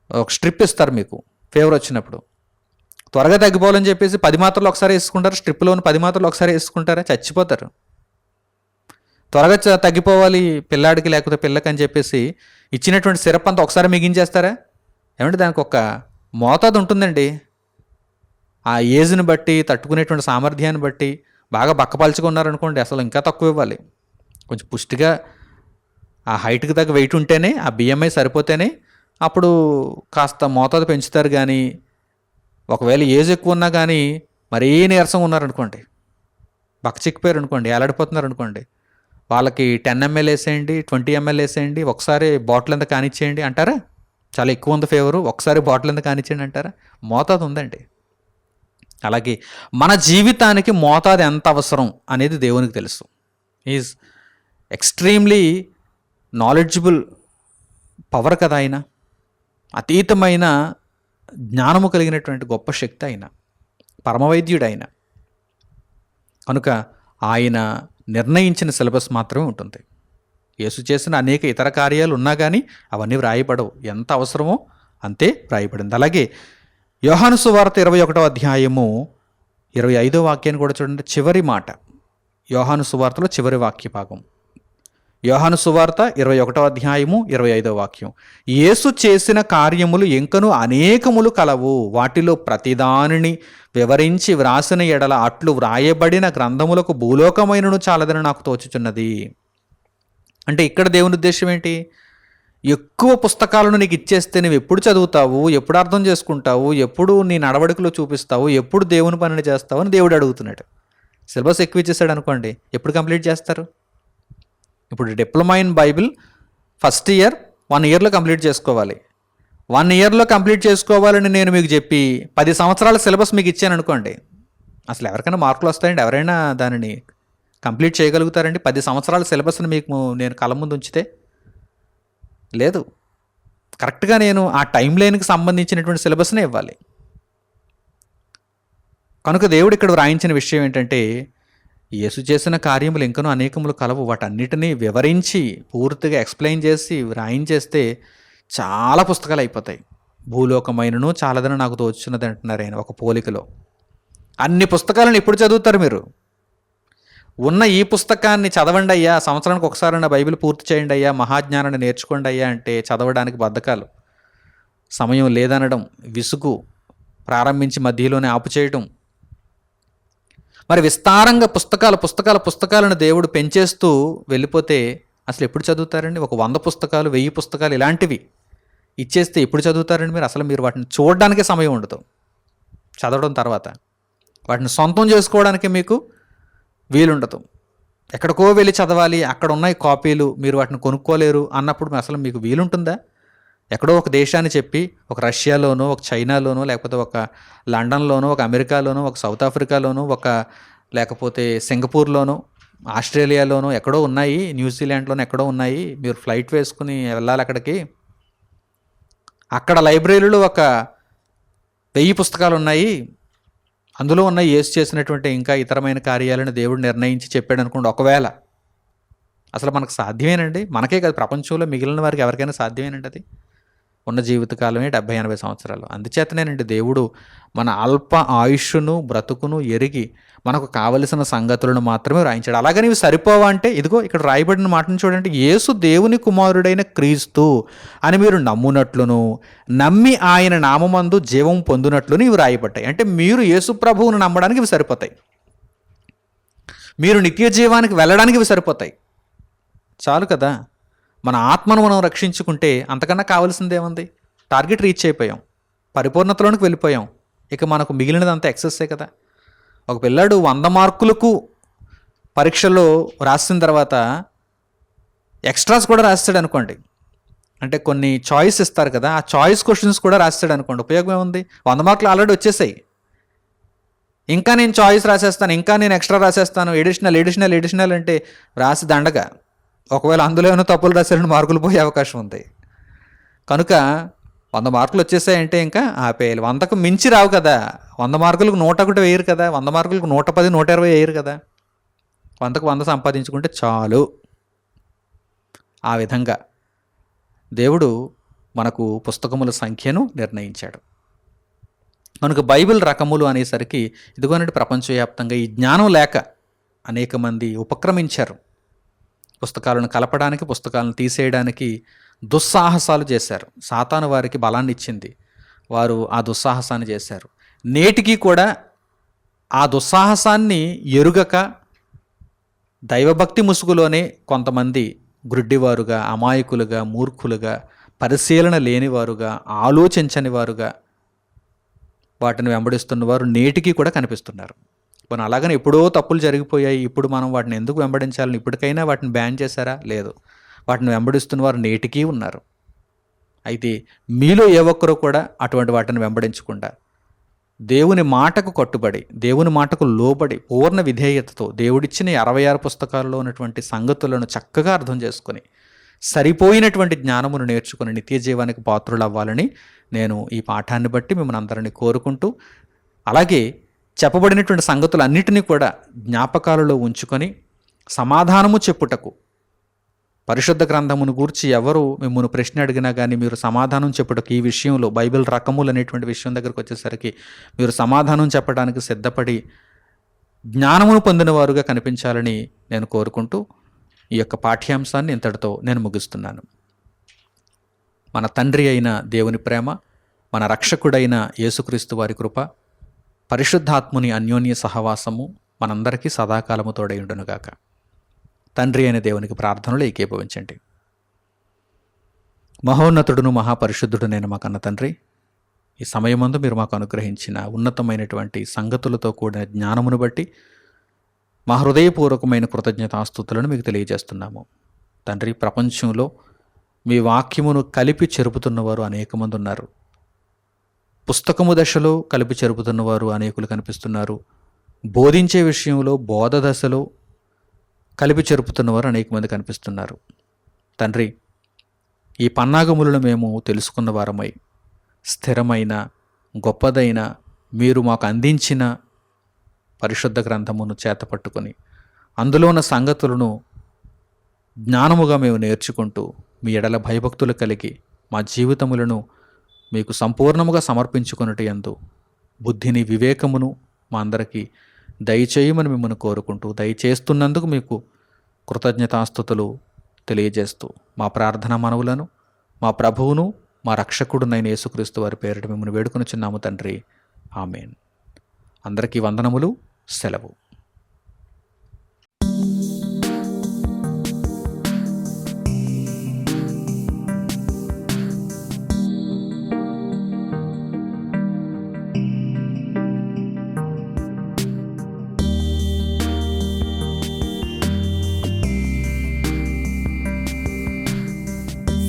ఒక స్ట్రిప్ ఇస్తారు మీకు ఫీవర్ వచ్చినప్పుడు. త్వరగా తగ్గిపోవాలని చెప్పేసి 10 మాత్రలు ఒకసారి వేసుకుంటారు. స్ట్రిప్లోని 10 మాత్రలు ఒకసారి వేసుకుంటారా? చచ్చిపోతారు. త్వరగా తగ్గిపోవాలి పిల్లాడికి లేకపోతే పిల్లకి అని చెప్పేసి ఇచ్చినటువంటి సిరప్ అంతా ఒకసారి మిగించేస్తారా? ఏమంటే దానికి ఒక మోతాదు ఉంటుందండి. ఆ ఏజ్ని బట్టి, తట్టుకునేటువంటి సామర్థ్యాన్ని బట్టి బాగా బక్కపలుచుకున్నారనుకోండి అసలు ఇంకా తక్కువ ఇవ్వాలి. కొంచెం పుష్టిగా ఆ హైట్కి తగ్గ వెయిట్ ఉంటేనే, ఆ బిఎంఐ సరిపోతేనే అప్పుడు కాస్త మోతాదు పెంచుతారు. కానీ ఒకవేళ ఏజ్ ఎక్కువ ఉన్నా కానీ మరీ నీరసంగా ఉన్నారనుకోండి, బక్కచిక్కిపోయారు అనుకోండి, ఏలాడిపోతున్నారు అనుకోండి, వాళ్ళకి 10 ml వేసేయండి, 20 ml వేసేయండి, ఒకసారి బాటిల్ ఎంత కానిచ్చేయండి అంటారా? చాలా ఎక్కువ ఉంది ఫీవరు, ఒకసారి బాటిల్ ఎంత కానిచ్చేయండి అంటారా? మోతాదు ఉందండి. అలాగే మన జీవితానికి మోతాదు ఎంత అవసరం అనేది దేవునికి తెలుసు. ఈజ్ ఎక్స్ట్రీమ్లీ నాలెడ్జబుల్ పవర్ కదా ఆయన, అతీతమైన జ్ఞానము కలిగినటువంటి గొప్ప శక్తి ఆయన, పరమవైద్యుడు ఆయన. కనుక ఆయన నిర్ణయించిన సిలబస్ మాత్రమే ఉంటుంది. యేసు చేసిన అనేక ఇతర కార్యాలు ఉన్నా కానీ అవన్నీ వ్రాయబడవు, ఎంత అవసరమో అంతే వ్రాయబడింది. అలాగే యోహాను సువార్త 21వ అధ్యాయము 25వ వాక్యాన్ని కూడా చూడండి. చివరి మాట యోహాను సువార్తలో చివరి వాక్య భాగం. యోహాను సువార్త 21వ అధ్యాయము 25వ వాక్యం. యేసు చేసిన కార్యములు ఇంకను అనేకములు కలవు, వాటిలో ప్రతిదానిని వివరించి వ్రాసిన ఎడల అట్లు వ్రాయబడిన గ్రంథములకు భూలోకమైనను చాలదని నాకు తోచుచున్నది. అంటే ఇక్కడ దేవుని ఉద్దేశం ఏంటి? ఎక్కువ పుస్తకాలను నీకు ఇచ్చేస్తే నువ్వు ఎప్పుడు చదువుతావు, ఎప్పుడు అర్థం చేసుకుంటావు, ఎప్పుడు నీ నడవడికలో చూపిస్తావు, ఎప్పుడు దేవుని పనిని చేస్తావు అని దేవుడు అడుగుతున్నాడు. సిలబస్ ఎక్కువ ఇచ్చేసాడు అనుకోండి, ఎప్పుడు కంప్లీట్ చేస్తారు? ఇప్పుడు diploma in Bible first year 1 ఇయర్లో కంప్లీట్ చేసుకోవాలి. 1 ఇయర్లో కంప్లీట్ చేసుకోవాలని నేను మీకు చెప్పి 10 సంవత్సరాల సిలబస్ మీకు ఇచ్చాను అనుకోండి, అసలు ఎవరికైనా మార్కులు వస్తాయండి? ఎవరైనా దానిని కంప్లీట్ చేయగలుగుతారండి? 10 సంవత్సరాల సిలబస్ని మీకు నేను కళ్ళ ముందు ఉంచితే లేదు. కరెక్ట్గా నేను ఆ టైం లైన్కి సంబంధించినటువంటి సిలబస్నే ఇవ్వాలి. కనుక దేవుడు ఇక్కడ వ్రాయించిన విషయం ఏంటంటే, యేసు చేసిన కార్యములు ఇంకనూ అనేకములు కలవు, వాటన్నిటినీ వివరించి పూర్తిగా ఎక్స్ప్లెయిన్ చేసి వ్రాయించేస్తే చాలా పుస్తకాలు అయిపోతాయి. భూలోకమైనను చాలదని నాకు తోచున్నది అంటున్నారు ఆయన ఒక పోలికలో. అన్ని పుస్తకాలను ఎప్పుడు చదువుతారు మీరు? ఉన్న ఈ పుస్తకాన్ని చదవండి అయ్యా, సంవత్సరానికి ఒకసారి బైబిల్ పూర్తి చేయండి అయ్యా, మహాజ్ఞానాన్ని నేర్చుకోండి అయ్యా అంటే చదవడానికి బద్ధకాలు, సమయం లేదనడం, విసుగు, ప్రారంభించి మధ్యలోనే ఆపు చేయడం. మరి విస్తారంగా పుస్తకాలను దేవుడు పెంచేస్తూ వెళ్ళిపోతే అసలు ఎప్పుడు చదువుతారండి? ఒక 100 పుస్తకాలు 1000 పుస్తకాలు ఇలాంటివి ఇచ్చేస్తే ఎప్పుడు చదువుతారండి మీరు? అసలు మీరు వాటిని చూడడానికే సమయం ఉండదు. చదవడం తర్వాత వాటిని సొంతం చేసుకోవడానికి మీకు వీలుండదు. ఎక్కడికో వెళ్ళి చదవాలి, అక్కడ ఉన్నాయి కాపీలు, మీరు వాటిని కొనుక్కోలేరు అన్నప్పుడు అసలు మీకు వీలుంటుందా? ఎక్కడో ఒక దేశాన్ని చెప్పి, ఒక రష్యాలోనో, ఒక చైనాలోనో, లేకపోతే ఒక లండన్లోనో, ఒక అమెరికాలోనో, ఒక సౌత్ ఆఫ్రికాలోనో, లేకపోతే సింగపూర్లోనో, ఆస్ట్రేలియాలోనో ఎక్కడో ఉన్నాయి, న్యూజిలాండ్లోనో ఎక్కడో ఉన్నాయి, మీరు ఫ్లైట్ వేసుకుని వెళ్ళాలి అక్కడికి. అక్కడ లైబ్రరీలో ఒక 1000 పుస్తకాలు ఉన్నాయి, అందులో ఉన్న యేసు చేసినటువంటి ఇంకా ఇతరమైన కార్యాలను దేవుడు నిర్ణయించి చెప్పాడు అనుకోండి. ఒకవేళ అసలు మనకు సాధ్యమేనండి? మనకే కాదు, ప్రపంచంలో మిగిలిన వారికి ఎవరికైనా సాధ్యమేనండి అది? ఉన్న జీవితకాలమే 70-80 సంవత్సరాలు. అందుచేతనేనండి దేవుడు మన అల్ప ఆయుష్ను బ్రతుకును ఎరిగి మనకు కావలసిన సంగతులను మాత్రమే రాయించాడు. అలాగని ఇవి సరిపోవా అంటే, ఇదిగో ఇక్కడ రాయబడిన మాటను చూడండి. యేసు దేవుని కుమారుడైన క్రీస్తు అని మీరు నమ్మునట్లును, నమ్మి ఆయన నామమందు జీవం పొందునట్లును ఇవి రాయబడ్డాయి. అంటే మీరు యేసు ప్రభువును నమ్మడానికి ఇవి సరిపోతాయి, మీరు నిత్య జీవానికి వెళ్ళడానికి ఇవి సరిపోతాయి. చాలు కదా. మన ఆత్మను మనం రక్షించుకుంటే అంతకన్నా కావాల్సిందేముంది? టార్గెట్ రీచ్ అయిపోయాం, పరిపూర్ణతలోనికి వెళ్ళిపోయాం. ఇక మనకు మిగిలినదంతా ఎక్సెస్సే కదా. ఒక పిల్లాడు 100 మార్కులకు పరీక్షలో రాసిన తర్వాత ఎక్స్ట్రాస్ కూడా రాస్తాడు అనుకోండి, అంటే కొన్ని చాయిస్ ఇస్తారు కదా, ఆ చాయిస్ క్వశ్చన్స్ కూడా రాస్తాడు అనుకోండి, ఉపయోగం ఏముంది? 100 మార్కులు ఆల్రెడీ వచ్చేసాయి, ఇంకా నేను చాయిస్ రాసేస్తాను, ఇంకా నేను ఎక్స్ట్రా రాసేస్తాను, ఎడిషనల్ అంటే రాసి దండగా. ఒకవేళ అందులో ఏమైనా తప్పులు రాసారని మార్కులు పోయే అవకాశం ఉంది. కనుక 100 మార్కులు వచ్చేసాయంటే ఇంకా ఆపేయాలి. 100కు మించి రావు కదా. 100 మార్కులకు 101 వేయరు కదా, 100 మార్కులకు 110, 120 వేయరు కదా. 100కు 100 సంపాదించుకుంటే చాలు. ఆ విధంగా దేవుడు మనకు పుస్తకముల సంఖ్యను నిర్ణయించాడు. కనుక బైబిల్ రకములు అనేసరికి ఇదిగోనండి, ప్రపంచవ్యాప్తంగా ఈ జ్ఞానం లేక అనేక మంది ఉపక్రమించారు. పుస్తకాలను కలపడానికి, పుస్తకాలను తీసేయడానికి దుస్సాహసాలు చేశారు. సాతాను వారికి బలాన్ని ఇచ్చింది, వారు ఆ దుస్సాహసాన్ని చేశారు. నేటికి కూడా ఆ దుస్సాహసాన్ని ఎరుగక దైవభక్తి ముసుగులోనే కొంతమంది గ్రుడ్డివారుగా, అమాయకులుగా, మూర్ఖులుగా, పరిశీలన లేనివారుగా, ఆలోచించని వారుగా వాటిని వెంబడిస్తున్న వారు నేటికి కూడా కనిపిస్తున్నారు. కొన్ని అలాగని ఎప్పుడో తప్పులు జరిగిపోయాయి, ఇప్పుడు మనం వాటిని ఎందుకు వెంబడించాలని ఇప్పటికైనా వాటిని బ్యాన్ చేశారా? లేదు. వాటిని వెంబడిస్తున్న వారు నేటికీ ఉన్నారు. అయితే మీలో ఏ ఒక్కరూ కూడా అటువంటి వాటిని వెంబడించకుండా దేవుని మాటకు కట్టుబడి, దేవుని మాటకు లోబడి, పూర్ణ విధేయతతో దేవుడిచ్చిన 66 పుస్తకాల్లో ఉన్నటువంటి సంగతులను చక్కగా అర్థం చేసుకొని సరిపోయినటువంటి జ్ఞానమును నేర్చుకుని నిత్య జీవానికి పాత్రులు అవ్వాలని నేను ఈ పాఠాన్ని బట్టి మిమ్మల్ని అందరినీ కోరుకుంటూ, అలాగే చెప్పబడినటువంటి సంగతులన్నిటినీ కూడా జ్ఞాపకాలలో ఉంచుకొని సమాధానము చెప్పుటకు, పరిశుద్ధ గ్రంథమును గూర్చి ఎవరు మిమ్మల్ని ప్రశ్న అడిగినా కానీ మీరు సమాధానం చెప్పుటకు, ఈ విషయంలో బైబిల్ రకములు అనేటువంటి విషయం దగ్గరకు వచ్చేసరికి మీరు సమాధానం చెప్పడానికి సిద్ధపడి జ్ఞానమును పొందిన వారుగా కనిపించాలని నేను కోరుకుంటూ ఈ యొక్క పాఠ్యాంశాన్ని ఇంతటితో నేను ముగిస్తున్నాను. మన తండ్రి అయిన దేవుని ప్రేమ, మన రక్షకుడైన యేసుక్రీస్తు వారి కృప, పరిశుద్ధాత్ముని అన్యోన్య సహవాసము మనందరికీ సదాకాలము తోడై ఉండునుగాక. తండ్రి అయిన దేవునికి ప్రార్థనలు ఏకీభవించండి. మహోన్నతుడును మహాపరిశుద్ధుడునైన మా కన్న తండ్రి, ఈ సమయమందు మీరు మాకు అనుగ్రహించిన ఉన్నతమైనటువంటి సంగతులతో కూడిన జ్ఞానమును బట్టి మా హృదయపూర్వకమైన కృతజ్ఞతాస్తుతులను మీకు తెలియజేస్తున్నాము. తండ్రి, ప్రపంచంలో మీ వాక్యమును కలిపి చెరుపుతున్నవారు అనేక మంది ఉన్నారు. పుస్తకము దశలో కలిపి చెరుపుతున్నవారు అనేకులు కనిపిస్తున్నారు. బోధించే విషయంలో బోధ దశలో కలిపి చెరుపుతున్నవారు అనేక మంది కనిపిస్తున్నారు. తండ్రి, ఈ పన్నాగములను మేము తెలుసుకున్న వారమై స్థిరమైన గొప్పదైన మీరు మాకు అందించిన పరిశుద్ధ గ్రంథమును చేతపట్టుకొని అందులో ఉన్న సంగతులను జ్ఞానముగా మేము నేర్చుకుంటూ మీ ఎడల భయభక్తులు కలిగి మా జీవితములను మీకు సంపూర్ణముగా సమర్పించుకొనుట యందు బుద్ధిని, వివేకమును మా అందరికీ దయచేయమని మిమ్మల్ని కోరుకుంటూ, దయచేస్తున్నందుకు మీకు కృతజ్ఞతాస్తుతులు తెలియజేస్తూ మా ప్రార్థన మనవులను మా ప్రభువును మా రక్షకుడునైన యేసుక్రీస్తు వారి పేరిట మిమ్మల్ని వేడుకొనుచున్నాము తండ్రి. ఆమేన్. అందరికీ వందనములు. సెలవు.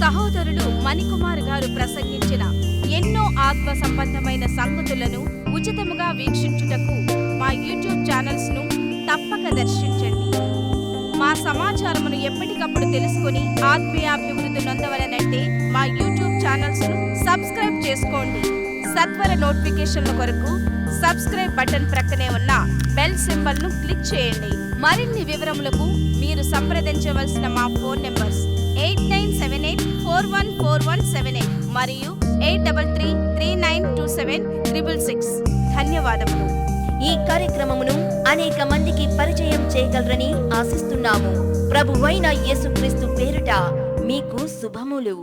సహోదరులు మణికుమార్ గారు ప్రసంగించిన ఎన్నో ఆత్మ సంబంధమైన సంగతులను ఉచితముగా వీక్షించుటకు మా యూట్యూబ్ ఛానల్స్ ను తప్పక దర్శించండి. మా సమాచారమును ఎప్పటికప్పుడు తెలుసుకుని ఆత్మీయాభివృద్ధి నొందవలనంటే మా యూట్యూబ్ ఛానల్స్ ను సబ్స్క్రైబ్ చేసుకోండి. సత్వర నోటిఫికేషన్ల కొరకు సబ్స్క్రైబ్ బటన్ ప్రక్కనే ఉన్న బెల్ సింబల్ ను క్లిక్ చేయండి. మరిన్ని వివరములకు మీరు సంప్రదించవలసిన మా ఫోన్ నెంబర్స్ 8978414178 మరియు 8333927666. ధన్యవాదములు. ఈ కార్యక్రమమును అనేక మందికి పరిచయం చేయగలరని ఆశిస్తున్నాము. ప్రభువైన యేసుక్రీస్తు పేరిట మీకు శుభములు.